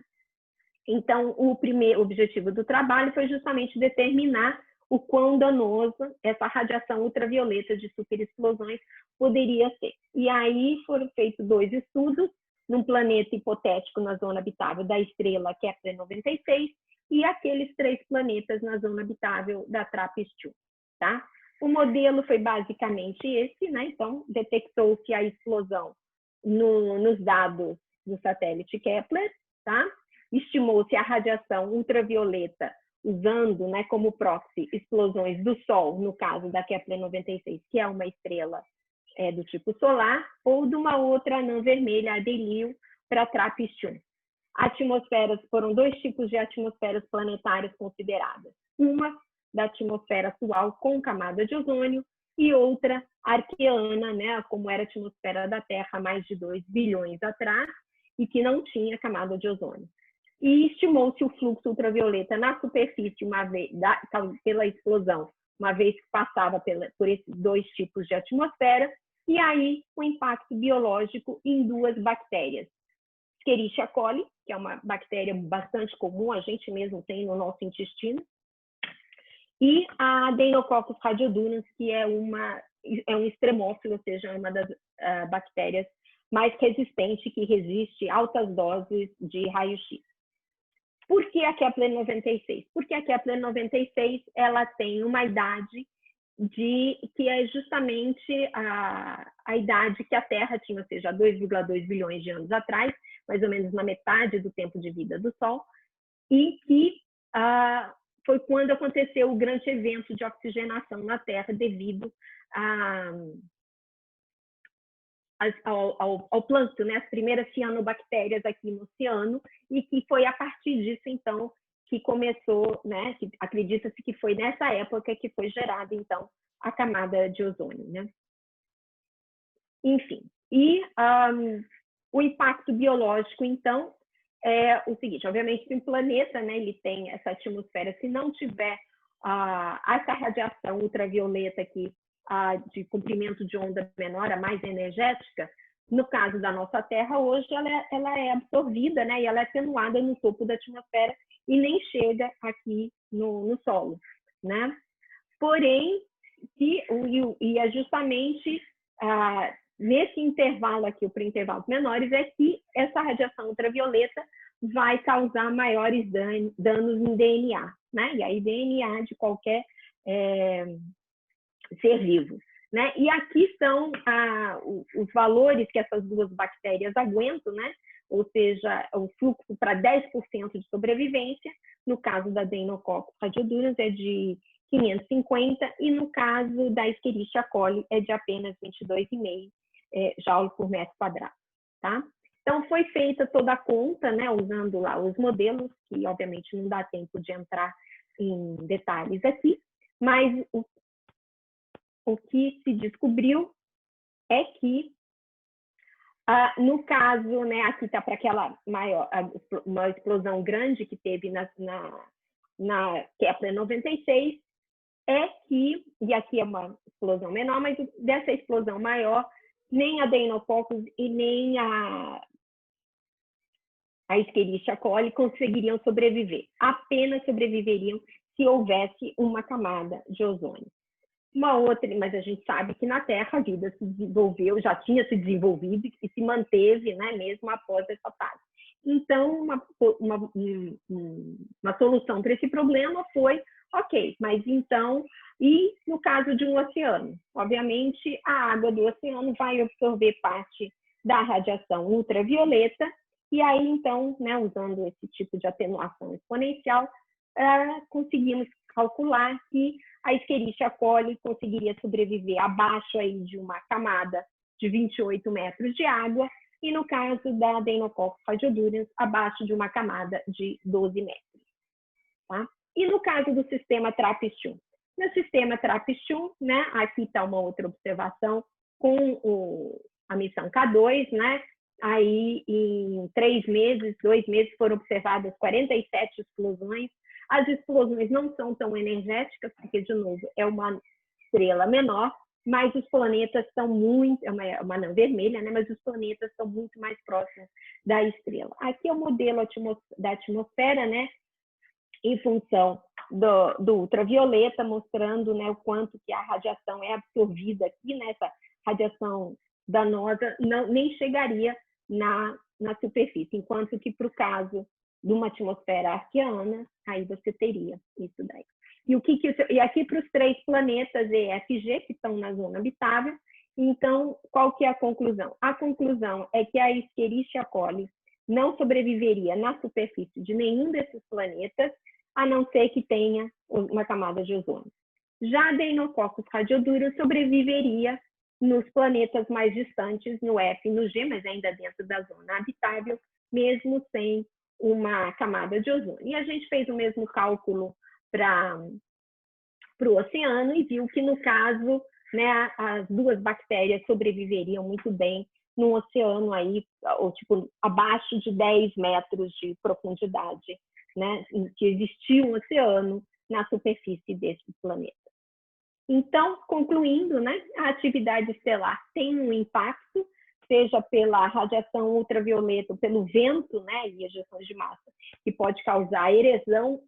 Então, o primeiro objetivo do trabalho foi justamente determinar o quão danosa essa radiação ultravioleta de superexplosões poderia ser. E aí foram feitos 2 estudos, num planeta hipotético na zona habitável da estrela Kepler-96 e aqueles 3 planetas na zona habitável da TRAPPIST-1, tá? O modelo foi basicamente esse, né? Então, detectou-se a explosão nos dados do satélite Kepler, tá? Estimou-se a radiação ultravioleta usando, né, como proxy explosões do Sol, no caso da Kepler-96, que é uma estrela do tipo solar, ou de uma outra anã vermelha, a Delio, para TRAPPIST-1. Atmosferas, foram 2 tipos de atmosferas planetárias consideradas. Uma da atmosfera atual com camada de ozônio e outra arqueana, né, como era a atmosfera da Terra há mais de 2 bilhões atrás e que não tinha camada de ozônio. E estimou-se o fluxo ultravioleta na superfície pela explosão, uma vez que passava por esses 2 tipos de atmosfera, e aí o impacto biológico em 2 bactérias. Escherichia coli, que é uma bactéria bastante comum, a gente mesmo tem no nosso intestino, e a Deinococcus radiodurans, que é um extremófilo, ou seja, uma das bactérias mais resistentes, que resiste a altas doses de raio-x. Por que a Kepler-96? Porque a Kepler-96 ela tem uma idade que é justamente a idade que a Terra tinha, ou seja, 2,2 bilhões de anos atrás, mais ou menos na metade do tempo de vida do Sol, e que foi quando aconteceu o grande evento de oxigenação na Terra devido ao plâncton, né? As primeiras cianobactérias aqui no oceano, e que foi a partir disso, então, que começou, né? Que acredita-se que foi nessa época que foi gerada, então, a camada de ozônio, né? Enfim, e o impacto biológico, então, é o seguinte: obviamente, que um planeta, né, ele tem essa atmosfera, se não tiver essa radiação ultravioleta aqui, de comprimento de onda menor, a mais energética, no caso da nossa Terra, hoje ela é absorvida, né, e ela é atenuada no topo da atmosfera e nem chega aqui no solo, né? Porém, e é justamente nesse intervalo aqui, para intervalos menores, é que essa radiação ultravioleta vai causar maiores danos em DNA, né? E aí DNA de qualquer ser vivo, né? E aqui estão os valores que essas 2 bactérias aguentam, né? Ou seja, o fluxo para 10% de sobrevivência, no caso da Deinococcus radiodurans é de 550 e no caso da Escherichia coli é de apenas 22,5 joules por metro quadrado, tá? Então foi feita toda a conta, né, usando lá os modelos, que obviamente não dá tempo de entrar em detalhes aqui, mas o que se descobriu é que no caso, né, aqui está para aquela uma explosão grande que teve na Kepler-96, é que, e aqui é uma explosão menor, mas dessa explosão maior, nem a Deinococcus e nem a Escherichia coli conseguiriam sobreviver. Apenas sobreviveriam se houvesse uma camada de ozônio. Uma outra, mas a gente sabe que na Terra a vida se desenvolveu, já tinha se desenvolvido e se manteve, né, mesmo após essa fase. Então, uma solução para esse problema foi, ok, mas então, e no caso de um oceano? Obviamente, a água do oceano vai absorver parte da radiação ultravioleta, e aí, então, né, usando esse tipo de atenuação exponencial, conseguimos calcular que a Escherichia coli conseguiria sobreviver abaixo aí de uma camada de 28 metros de água, e no caso da Deinococcus radiodurans, abaixo de uma camada de 12 metros. Tá? E no caso do sistema TRAPPIST-1? No sistema TRAPPIST-1, né, aqui está uma outra observação com a missão K2, né? Aí, em 2 meses, foram observadas 47 explosões. As explosões não são tão energéticas, porque, de novo, é uma estrela menor, mas os planetas estão muito, é uma anã vermelha, né? Mas os planetas estão muito mais próximos da estrela. Aqui é o modelo da atmosfera, né? Em função do ultravioleta, mostrando, né, o quanto que a radiação é absorvida aqui, né? Essa radiação danosa nem chegaria na superfície, enquanto que para o caso de uma atmosfera arqueana, aí você teria isso daí. E aqui para os 3 planetas E, F e G, que estão na zona habitável, então, qual que é a conclusão? A conclusão é que a Escherichia coli não sobreviveria na superfície de nenhum desses planetas, a não ser que tenha uma camada de ozônio. Já a Deinococcus radiodurus sobreviveria nos planetas mais distantes, no F e no G, mas ainda dentro da zona habitável, mesmo sem uma camada de ozônio. E a gente fez o mesmo cálculo para o oceano e viu que, no caso, né, as 2 bactérias sobreviveriam muito bem num oceano aí, ou tipo, abaixo de 10 metros de profundidade, né, em que existia um oceano na superfície desse planeta. Então, concluindo, né, a atividade estelar tem um impacto, seja pela radiação ultravioleta, pelo vento, né, e ejeções de massa, que pode causar erosão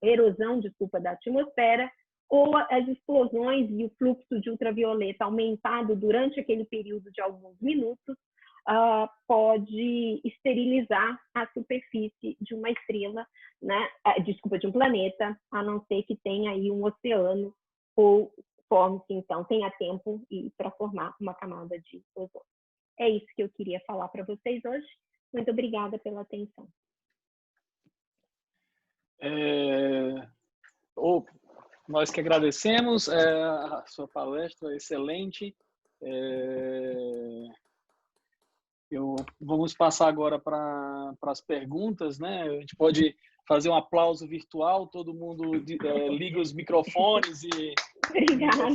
da atmosfera, ou as explosões e o fluxo de ultravioleta aumentado durante aquele período de alguns minutos, pode esterilizar a superfície de uma estrela, né, de um planeta, a não ser que tenha aí um oceano ou forme-se, então, tenha tempo para formar uma camada de ozônio. É isso que eu queria falar para vocês hoje. Muito obrigada pela atenção. Nós que agradecemos a sua palestra, excelente. Vamos passar agora para as perguntas, né? A gente pode fazer um aplauso virtual, todo mundo liga os microfones e... Obrigada.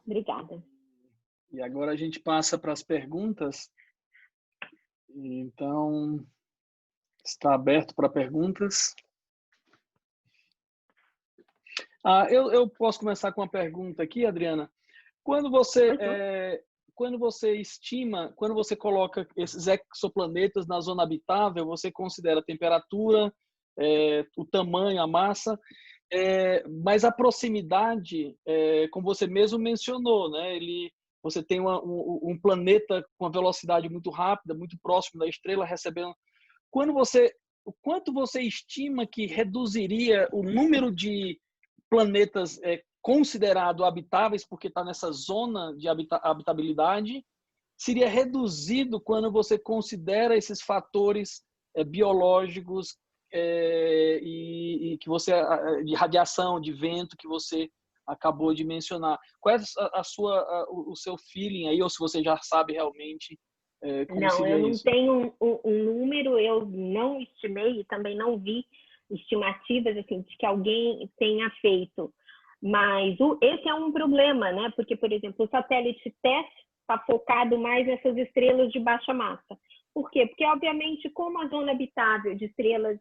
Obrigada. E agora a gente passa para as perguntas. Então, está aberto para perguntas. Eu posso começar com uma pergunta aqui, Adriana. Quando você estima, quando você coloca esses exoplanetas na zona habitável, você considera a temperatura, o tamanho, a massa, mas a proximidade, como você mesmo mencionou, né? Você tem um planeta com uma velocidade muito rápida, muito próximo da estrela, recebendo... O quanto você estima que reduziria o número de planetas considerado habitáveis, porque está nessa zona de habitabilidade, seria reduzido quando você considera esses fatores biológicos e que você, de radiação, de vento, que você acabou de mencionar. Qual é o seu feeling aí, ou se você já sabe realmente como não, seria eu não isso? tenho um número, eu não estimei e também não vi estimativas assim, de que alguém tenha feito. Mas esse é um problema, né? Porque, por exemplo, o satélite TESS está focado mais nessas estrelas de baixa massa. Por quê? Porque, obviamente, como a zona habitável de estrelas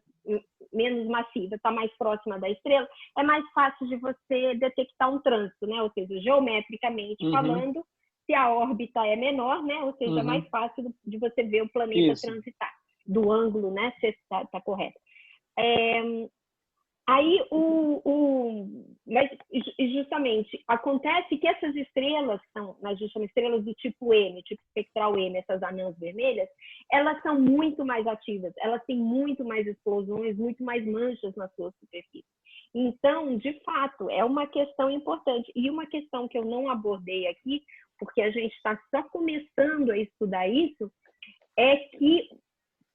menos massivas está mais próxima da estrela, é mais fácil de você detectar um trânsito, né? Ou seja, geometricamente falando, se a órbita é menor, né? Ou seja, é mais fácil de você ver o planeta transitar, do ângulo, né? Se está correto. Aí, mas justamente, acontece que essas estrelas, nós chamamos estrelas do tipo M, tipo espectral M, essas anãs vermelhas, elas são muito mais ativas, elas têm muito mais explosões, muito mais manchas na sua superfície. Então, de fato, é uma questão importante. E uma questão que eu não abordei aqui, porque a gente está só começando a estudar isso, é que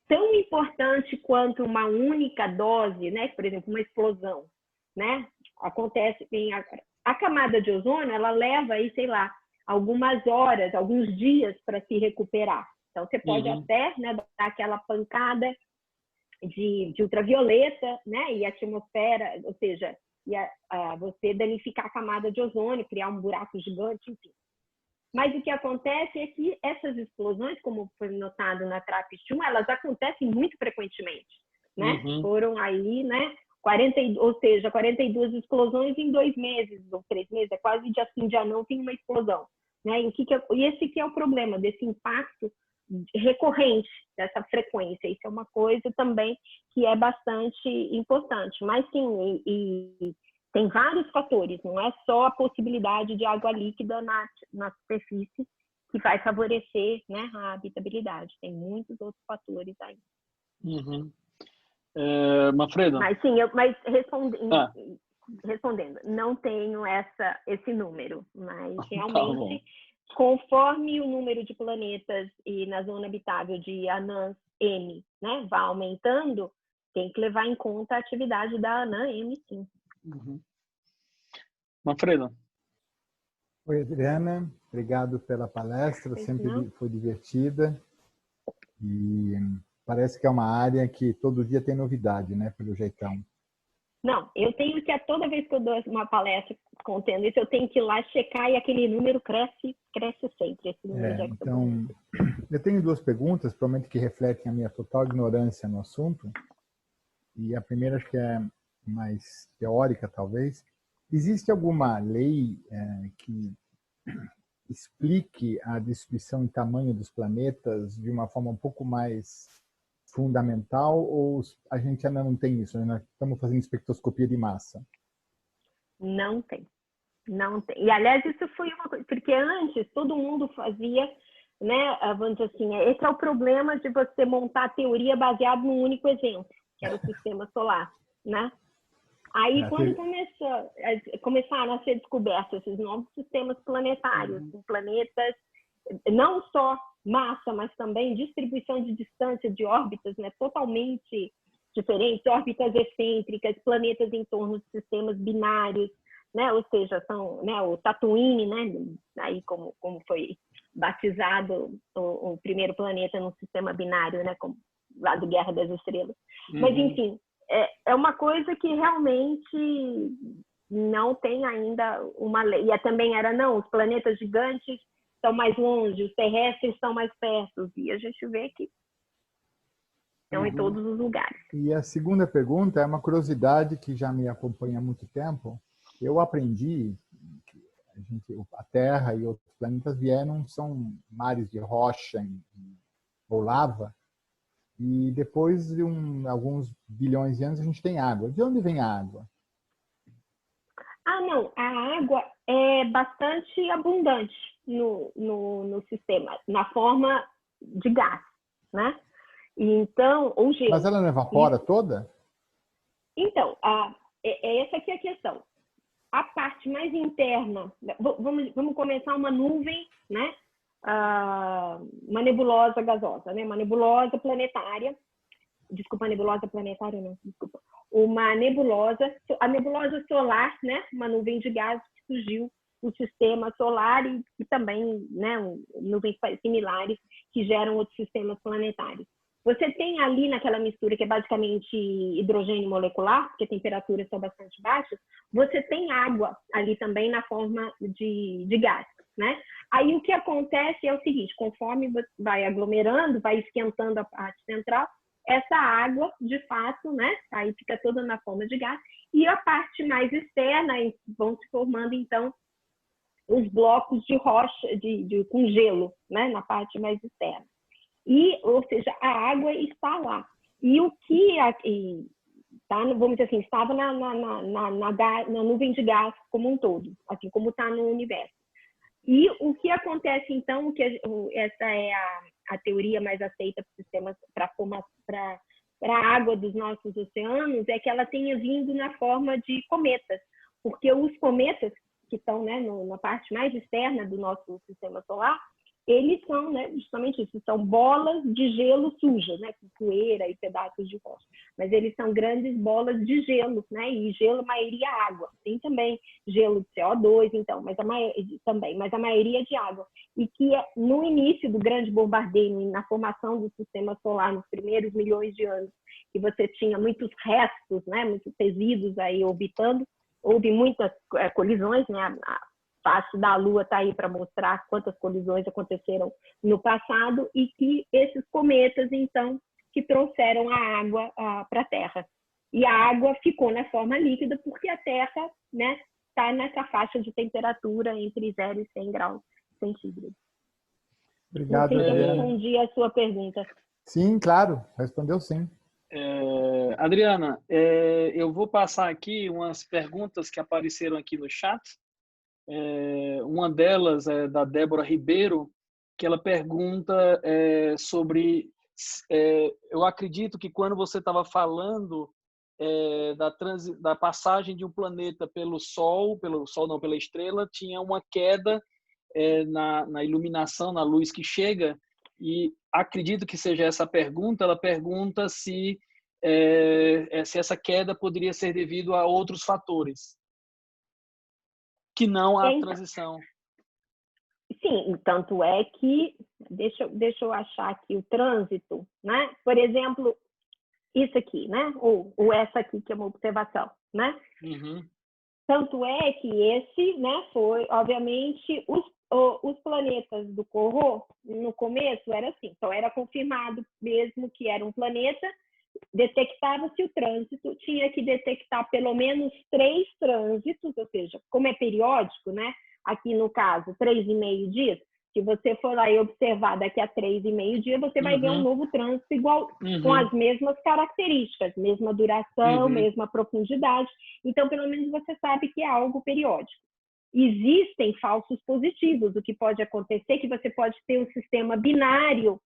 tão importante quanto uma única dose, né? Por exemplo, uma explosão, né? Acontece em a camada de ozônio, ela leva aí, sei lá, algumas horas, alguns dias para se recuperar. Então, você pode até, né, dar aquela pancada de ultravioleta, né? E a atmosfera, ou seja, você danificar a camada de ozônio, criar um buraco gigante, enfim. Mas o que acontece é que essas explosões, como foi notado na TRAPPIST-1, elas acontecem muito frequentemente, né? Foram aí, né, ou seja, 42 explosões em 2 meses ou 3 meses, é quase dia sim, dia não, tem uma explosão. Né? E esse que é o problema, desse impacto recorrente, dessa frequência. Isso é uma coisa também que é bastante importante. Mas sim, e tem vários fatores, não é só a possibilidade de água líquida na superfície que vai favorecer, né, a habitabilidade. Tem muitos outros fatores aí. Uhum. Manfredo? Mas sim, respondendo, não tenho esse número, mas realmente, conforme o número de planetas e na zona habitável de anãs M, né, vai aumentando, tem que levar em conta a atividade da anã M, sim. Uhum. Manfredo? Oi, Adriana. Obrigado pela palestra, sempre foi divertida. E parece que é uma área que todo dia tem novidade, né, pelo jeitão. Não, eu tenho que, toda vez que eu dou uma palestra contendo isso, eu tenho que ir lá checar e aquele número cresce sempre. Esse número de então, eu tenho 2 perguntas, provavelmente que refletem a minha total ignorância no assunto. E a primeira acho que é mais teórica, talvez. Existe alguma lei que explique a distribuição em tamanho dos planetas de uma forma um pouco mais fundamental, ou a gente ainda não tem isso? Nós estamos fazendo espectroscopia de massa. Não tem. Não tem. E, aliás, isso foi uma coisa, porque antes todo mundo fazia, né, vamos dizer assim, esse é o problema de você montar a teoria baseada num único exemplo, que era o sistema solar, né? Aí, quando começaram a ser descobertos esses novos sistemas planetários, com planetas, não só massa, mas também distribuição de distância de órbitas, né, totalmente diferentes, órbitas excêntricas, planetas em torno de sistemas binários, né, ou seja, são, né, o Tatooine, né, aí como foi batizado o primeiro planeta num sistema binário, né, como lá do Guerra das Estrelas. Mas, enfim, é uma coisa que realmente não tem ainda uma lei. E também os planetas gigantes estão mais longe, os terrestres estão mais perto. E a gente vê que estão em todos os lugares. E a segunda pergunta é uma curiosidade que já me acompanha há muito tempo. Eu aprendi que a Terra e outros planetas são mares de rocha ou lava, e depois de alguns bilhões de anos a gente tem água. De onde vem a água? Não, a água é bastante abundante no sistema, na forma de gás, né? Então, ou gelo. Mas ela não evapora toda? Então, essa aqui é a questão. A parte mais interna, vamos começar uma nuvem, né? Uma nebulosa gasosa, né? Uma nebulosa planetária. Desculpa, nebulosa planetária não, desculpa. A nebulosa solar, né? Uma nuvem de gás que surgiu no sistema solar e também, né, nuvens similares que geram outros sistemas planetários. Você tem ali naquela mistura que é basicamente hidrogênio molecular, porque temperaturas são bastante baixas, você tem água ali também na forma de gás, né? Aí o que acontece é o seguinte, conforme vai aglomerando, vai esquentando a parte central, essa água, de fato, né, aí fica toda na forma de gás, e a parte mais externa vão se formando, então, os blocos de rocha, com gelo, né, na parte mais externa. Ou seja, a água está lá. E o que, vamos dizer assim, estava na nuvem de gás como um todo, assim como está no universo. E o que acontece, então, essa é a teoria mais aceita para sistemas, para a água dos nossos oceanos, é que ela tenha vindo na forma de cometas, porque os cometas, que estão, né, na parte mais externa do nosso sistema solar, eles são, né, justamente isso, são bolas de gelo sujas, né, com poeira e pedaços de rocha. Mas eles são grandes bolas de gelo, né, e gelo, a maioria é água. Tem também gelo de CO2, então, mas a maioria é de água. E que no início do grande bombardeio, na formação do sistema solar, nos primeiros milhões de anos, que você tinha muitos restos, né, muitos resíduos aí orbitando, houve muitas colisões, né, a face da Lua está aí para mostrar quantas colisões aconteceram no passado e que esses cometas, então, que trouxeram a água para a Terra. e a água ficou na forma líquida porque a Terra, né, está nessa faixa de temperatura entre 0 e 100 graus centígrados. Obrigado, Não sei se eu Adriana. respondi a sua pergunta. Sim, claro, respondeu sim. Adriana, eu vou passar aqui umas perguntas que apareceram aqui no chat. Uma delas é da Débora Ribeiro, que ela pergunta sobre... eu acredito que quando você estava falando da passagem de um planeta pelo Sol não, pela estrela, tinha uma queda na iluminação, na luz que chega, e acredito que seja essa a pergunta. Ela pergunta se essa queda poderia ser devido a outros fatores, que não a transição. Sim, tanto é que, deixa eu achar aqui o trânsito, né? Por exemplo, isso aqui, né? Ou essa aqui, que é uma observação, né? Uhum. Tanto é que esse, né, foi, obviamente, os planetas do Corot, no começo era assim, então era confirmado mesmo que era um planeta, detectava-se o trânsito, tinha que detectar pelo menos 3 trânsitos, ou seja, como é periódico, né? Aqui no caso, 3,5 dias, se você for lá e observar daqui a 3,5 dias, você vai ver um novo trânsito igual, com as mesmas características, mesma duração, mesma profundidade. Então, pelo menos você sabe que é algo periódico. Existem falsos positivos, o que pode acontecer é que você pode ter um sistema binário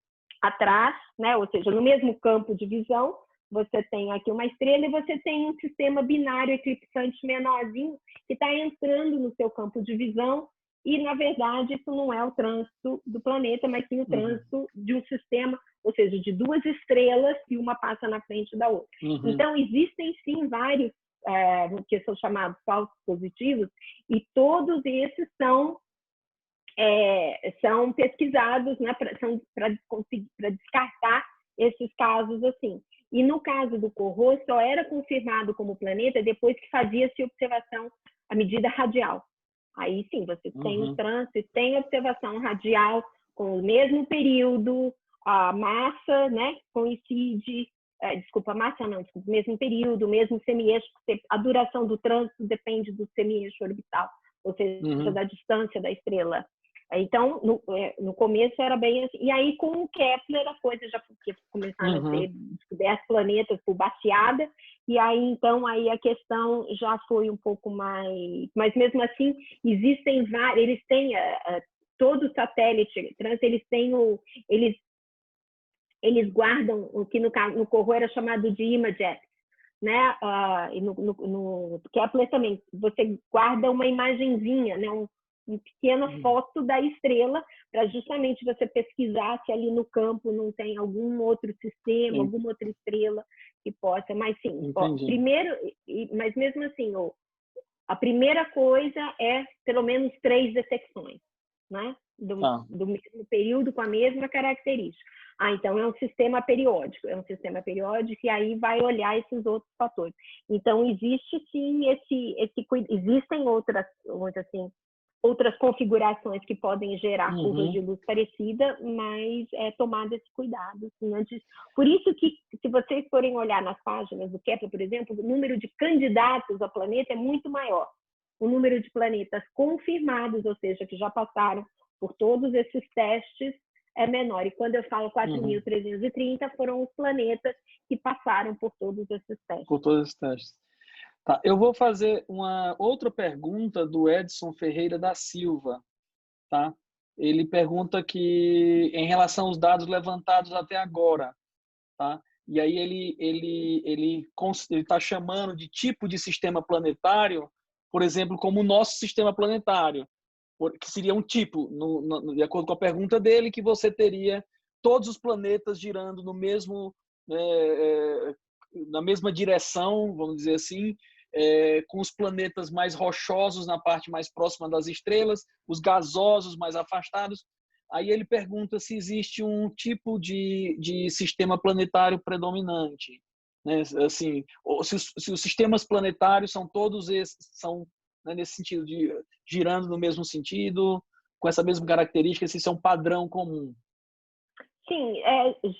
atrás, né? Ou seja, no mesmo campo de visão, você tem aqui uma estrela e você tem um sistema binário eclipsante menorzinho que está entrando no seu campo de visão e, na verdade, isso não é o trânsito do planeta, mas sim o trânsito de um sistema, ou seja, de 2 estrelas e uma passa na frente da outra. Então, existem, sim, vários que são chamados falsos positivos, e todos esses são pesquisados, né, para descartar esses casos assim. E no caso do Corot, só era confirmado como planeta depois que fazia-se observação à medida radial. Aí sim, você tem o trânsito, tem observação radial com o mesmo período, a massa, né, coincide, mesmo período, mesmo semi-eixo, a duração do trânsito depende do semi-eixo orbital, ou seja, da distância da estrela. Então, no começo era bem assim. E aí, com o Kepler, a coisa já começaram a ser descobertos planetas por baseada, e aí, então, aí a questão já foi um pouco mais... Mas, mesmo assim, existem vários... Eles têm... todo satélite, eles guardam o que no Corot era chamado de imagex, né? E no Kepler também. Você guarda uma imagenzinha, né? Uma pequena foto da estrela, para justamente você pesquisar se ali no campo não tem algum outro sistema, alguma outra estrela que possa. Mas sim, primeiro, mas mesmo assim, a primeira coisa é pelo menos 3 detecções, né? Do mesmo período com a mesma característica. Então é um sistema periódico, e aí vai olhar esses outros fatores. Então existe sim existem outras configurações que podem gerar curvas de luz parecida, mas é tomado esse cuidado. Assim, antes. Por isso que, se vocês forem olhar nas páginas do Kepler, por exemplo, o número de candidatos ao planeta é muito maior. O número de planetas confirmados, ou seja, que já passaram por todos esses testes, é menor. E quando eu falo 4.330, foram os planetas que passaram por todos esses testes. Por todos esses testes. Tá, eu vou fazer uma outra pergunta do Edson Ferreira da Silva. Tá? Ele pergunta que, em relação aos dados levantados até agora, tá? E aí ele está chamando de tipo de sistema planetário, por exemplo, como o nosso sistema planetário, que seria um tipo, de acordo com a pergunta dele, que você teria todos os planetas girando no mesmo, na mesma direção, vamos dizer assim, com os planetas mais rochosos na parte mais próxima das estrelas, os gasosos mais afastados. Aí ele pergunta se existe um tipo de sistema planetário predominante, né? Assim, se os sistemas planetários são todos esses, né, nesse sentido de girando no mesmo sentido, com essa mesma característica, se isso é um padrão comum. Sim,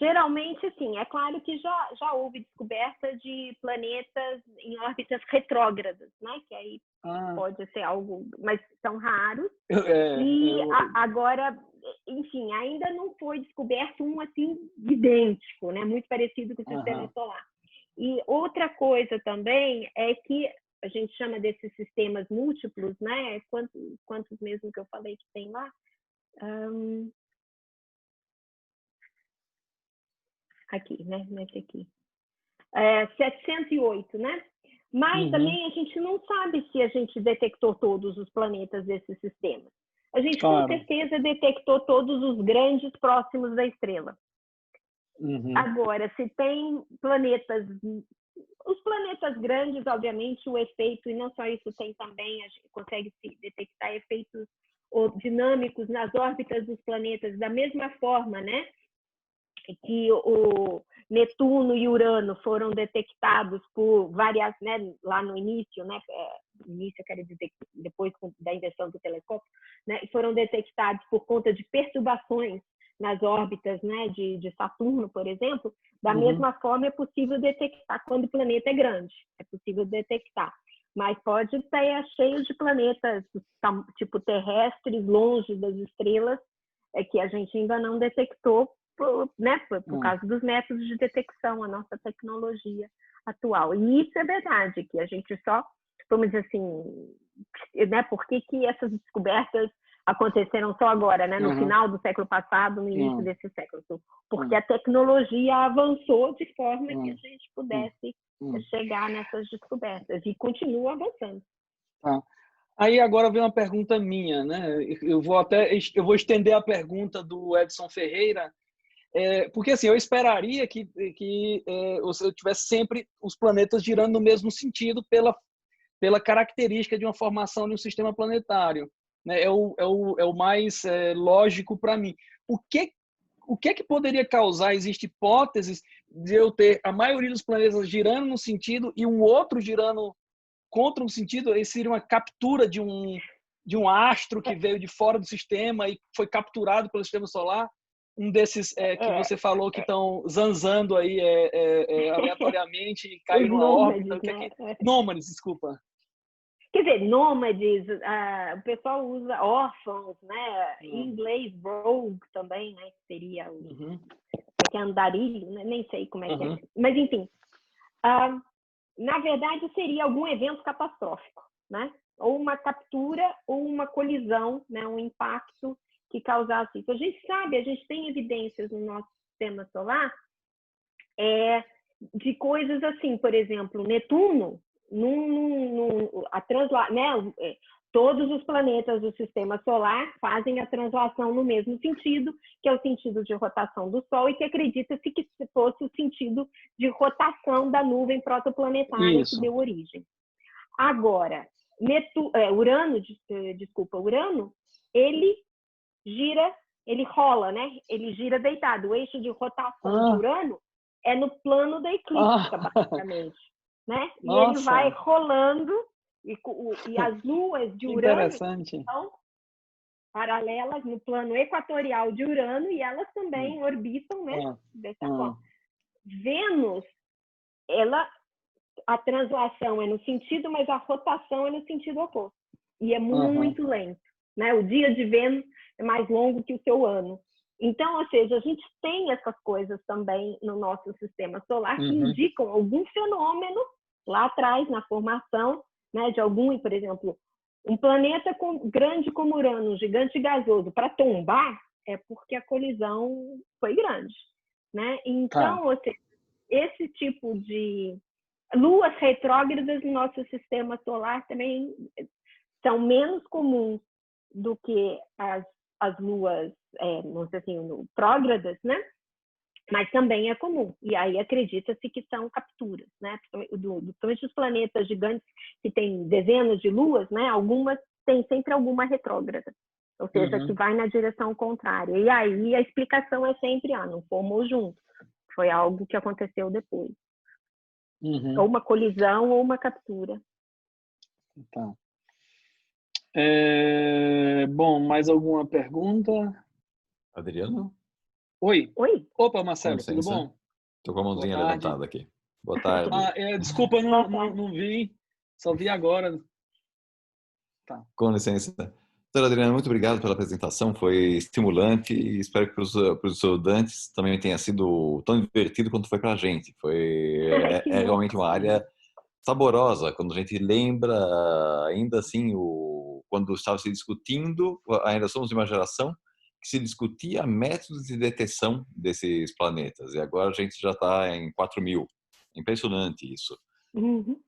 geralmente, sim. É claro que já houve descoberta de planetas em órbitas retrógradas, né? Que aí pode ser algo, mas são raros. Agora, enfim, ainda não foi descoberto um assim idêntico, né? Muito parecido com o sistema solar. E outra coisa também é que a gente chama desses sistemas múltiplos, né? Quantos mesmo que eu falei que tem lá? Aqui, né? Nesse aqui. 708, né? Mas também a gente não sabe se a gente detectou todos os planetas desses sistemas. A gente com certeza detectou todos os grandes próximos da estrela. Agora, se tem planetas, os planetas grandes, obviamente, o efeito, e não só isso, tem também, a gente consegue detectar efeitos dinâmicos nas órbitas dos planetas, da mesma forma, né? Que o Netuno e Urano foram detectados por várias, né, lá no início, né, início quero dizer depois da invenção do telescópio, né, foram detectados por conta de perturbações nas órbitas, né, de Saturno, por exemplo. Da mesma forma é possível detectar quando o planeta é grande, é possível detectar. Mas pode estar cheio de planetas tipo terrestres, longe das estrelas, que a gente ainda não detectou, né, por causa dos métodos de detecção, a nossa tecnologia atual. E isso é verdade, que a gente só, vamos dizer assim, né, por que essas descobertas aconteceram só agora, né, no final do século passado, no início desse século? Porque a tecnologia avançou de forma que a gente pudesse chegar nessas descobertas e continua avançando. Aí agora vem uma pergunta minha, né? Eu vou estender a pergunta do Edson Ferreira, porque assim, eu esperaria que eu tivesse sempre os planetas girando no mesmo sentido pela característica de uma formação de um sistema planetário, né? É o mais lógico para mim. O que poderia causar? Existem hipóteses de eu ter a maioria dos planetas girando num sentido e um outro girando contra um sentido? Isso seria uma captura de um astro que veio de fora do sistema e foi capturado pelo sistema solar? Um desses que você falou que estão zanzando aí aleatoriamente e caindo numa órbita. Né? Nômades, desculpa. Quer dizer, nômades, o pessoal usa órfãos, né? Em inglês, rogue também, né? Seria que é andarilho, né? Nem sei como é que é. Mas, enfim, na verdade, seria algum evento catastrófico, né? Ou uma captura ou uma colisão, né? Um impacto que causasse isso. A gente tem evidências no nosso sistema solar de coisas assim, por exemplo, Netuno, né? Todos os planetas do sistema solar fazem a translação no mesmo sentido, que é o sentido de rotação do Sol, e que acredita-se que fosse o sentido de rotação da nuvem protoplanetária que deu origem. Agora, Urano, ele rola, né? Ele gira deitado. O eixo de rotação de Urano é no plano da eclíptica, basicamente, né? E ele vai rolando, e as luas de Urano são paralelas no plano equatorial de Urano, e elas também orbitam, né? Dessa forma. Vênus, a translação é no sentido, mas a rotação é no sentido oposto. E é muito lento, né? O dia de Vênus é mais longo que o seu ano. Então, ou seja, a gente tem essas coisas também no nosso sistema solar que indicam algum fenômeno lá atrás, na formação, né, de algum, por exemplo, um planeta grande como Urano, um gigante gasoso, para tombar, é porque a colisão foi grande, né? Então, ou seja, esse tipo de luas retrógradas no nosso sistema solar também são menos comuns do que as luas, vamos dizer assim, prógradas, né? Mas também é comum. E aí acredita-se que são capturas, né? Principalmente os planetas gigantes que têm dezenas de luas, né? Algumas têm sempre alguma retrógrada, ou seja, que vai na direção contrária. E aí a explicação é sempre, não formou junto. Foi algo que aconteceu depois. Ou uma colisão ou uma captura. Tá. Bom, mais alguma pergunta? Adriano? Oi. Oi? Opa, Com Marcelo, tudo licença. bom? Estou com a Boa mãozinha tarde. levantada aqui. Boa tarde. Desculpa, eu Boa tarde. não vi. Só vi agora. Tá. Com licença. Doutora Adriana, muito obrigado pela apresentação, foi estimulante e espero que para os estudantes também tenha sido tão divertido quanto foi para a gente. Que É bom. realmente uma área saborosa, quando a gente lembra, ainda assim, quando estava se discutindo, ainda somos de uma geração que se discutia métodos de detecção desses planetas, e agora a gente já está em 4.000. Impressionante isso. Uhum.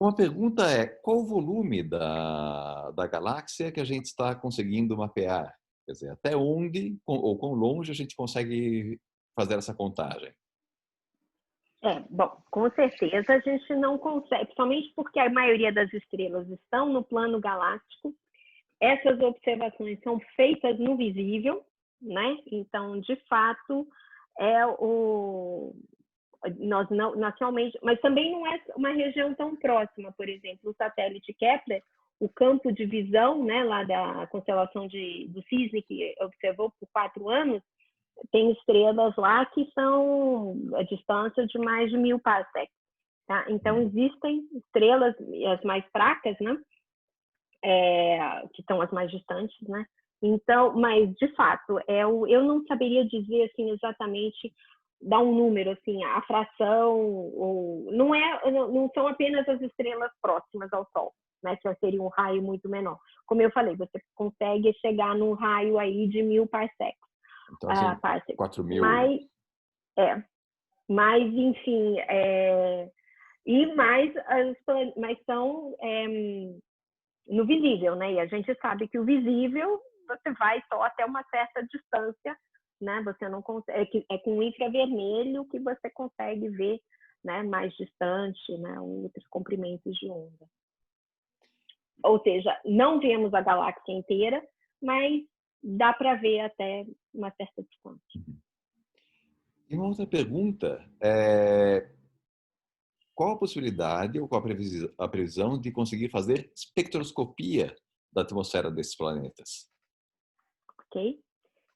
Uma pergunta é, qual o volume da galáxia que a gente está conseguindo mapear? Quer dizer, até onde ou quão longe a gente consegue fazer essa contagem? Bom, com certeza a gente não consegue, somente porque a maioria das estrelas estão no plano galáctico. Essas observações são feitas no visível, né? Então, de fato, nós não, nacionalmente, mas também não é uma região tão próxima. Por exemplo, o satélite Kepler, o campo de visão, né, lá da constelação do Cisne, que observou por 4 anos, tem estrelas lá que são a distância de mais de 1000 parsecs. Tá? Então, existem estrelas, as mais fracas, né? Que são as mais distantes, né? Então, mas, de fato, eu não saberia dizer assim, exatamente, dar um número, assim, a fração, não são apenas as estrelas próximas ao Sol, né? Que seria um raio muito menor. Como eu falei, você consegue chegar num raio aí de 1000 parsecs. Então, assim, 4.000. Mas enfim, mas são no visível, né? E a gente sabe que o visível você vai só até uma certa distância, né? Você não consegue, é com o infravermelho que você consegue ver, né? Mais distante, né? Outros comprimentos de onda. Ou seja, não vemos a galáxia inteira, mas dá para ver até uma certa distância. E uma outra pergunta qual a possibilidade ou qual a previsão de conseguir fazer espectroscopia da atmosfera desses planetas? Ok?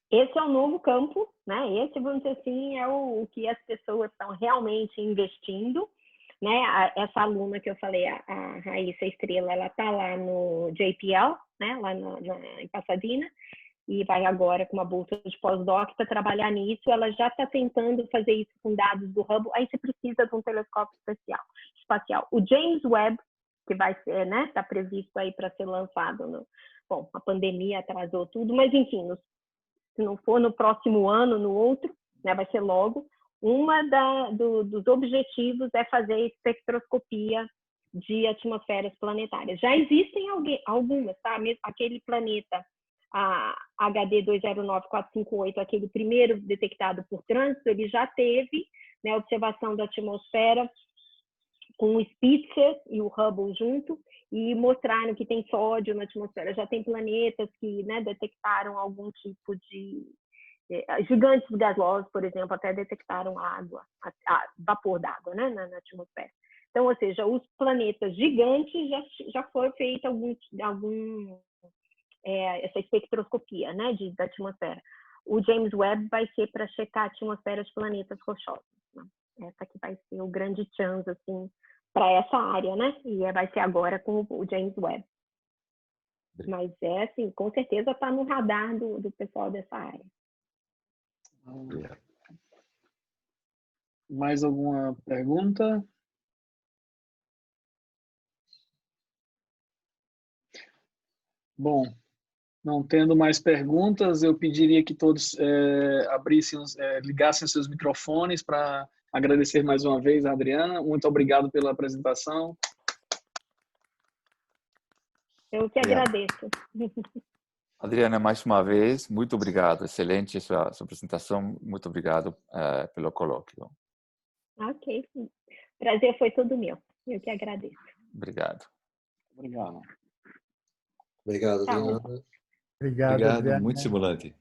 Esse é o novo campo, né? Esse, vamos dizer assim, é o que as pessoas estão realmente investindo, né? Essa aluna que eu falei, a Raíssa Estrela, ela está lá no JPL, né? Lá em Pasadena, e vai agora com uma bolsa de pós-doc para trabalhar nisso. Ela já está tentando fazer isso com dados do Hubble. Aí você precisa de um telescópio espacial. O James Webb, que vai ser, né? Está previsto aí para ser lançado. Bom, a pandemia atrasou tudo, mas enfim, se não for no próximo ano, no outro, né? Vai ser logo. Dos objetivos é fazer espectroscopia de atmosferas planetárias. Já existem algumas, tá? Aquele planeta, a HD 209458, aquele primeiro detectado por trânsito, ele já teve, né, observação da atmosfera com o Spitzer e o Hubble junto, e mostraram que tem sódio na atmosfera. Já tem planetas que, né, detectaram algum tipo de gigantes gasosos, por exemplo, até detectaram água, vapor d'água, né, na atmosfera. Então, ou seja, os planetas gigantes já foi feita essa espectroscopia, né, da atmosfera. O James Webb vai ser para checar a atmosfera de planetas rochosos. Né? Essa que vai ser o grande chance, assim, para essa área, né? E vai ser agora com o James Webb. Mas assim, com certeza está no radar do pessoal dessa área. Mais alguma pergunta? Bom, não tendo mais perguntas, eu pediria que todos ligassem seus microfones para agradecer mais uma vez a Adriana. Muito obrigado pela apresentação. Eu que agradeço. Adriana, mais uma vez, muito obrigado. Excelente sua apresentação. Muito obrigado pelo colóquio. Ok. Prazer foi todo meu. Eu que agradeço. Obrigado. Obrigado. Obrigado, Adriana. Obrigado, Adriana. Muito estimulante.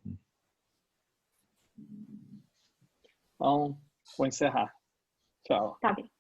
Então, vou encerrar. Tchau. Tá bem.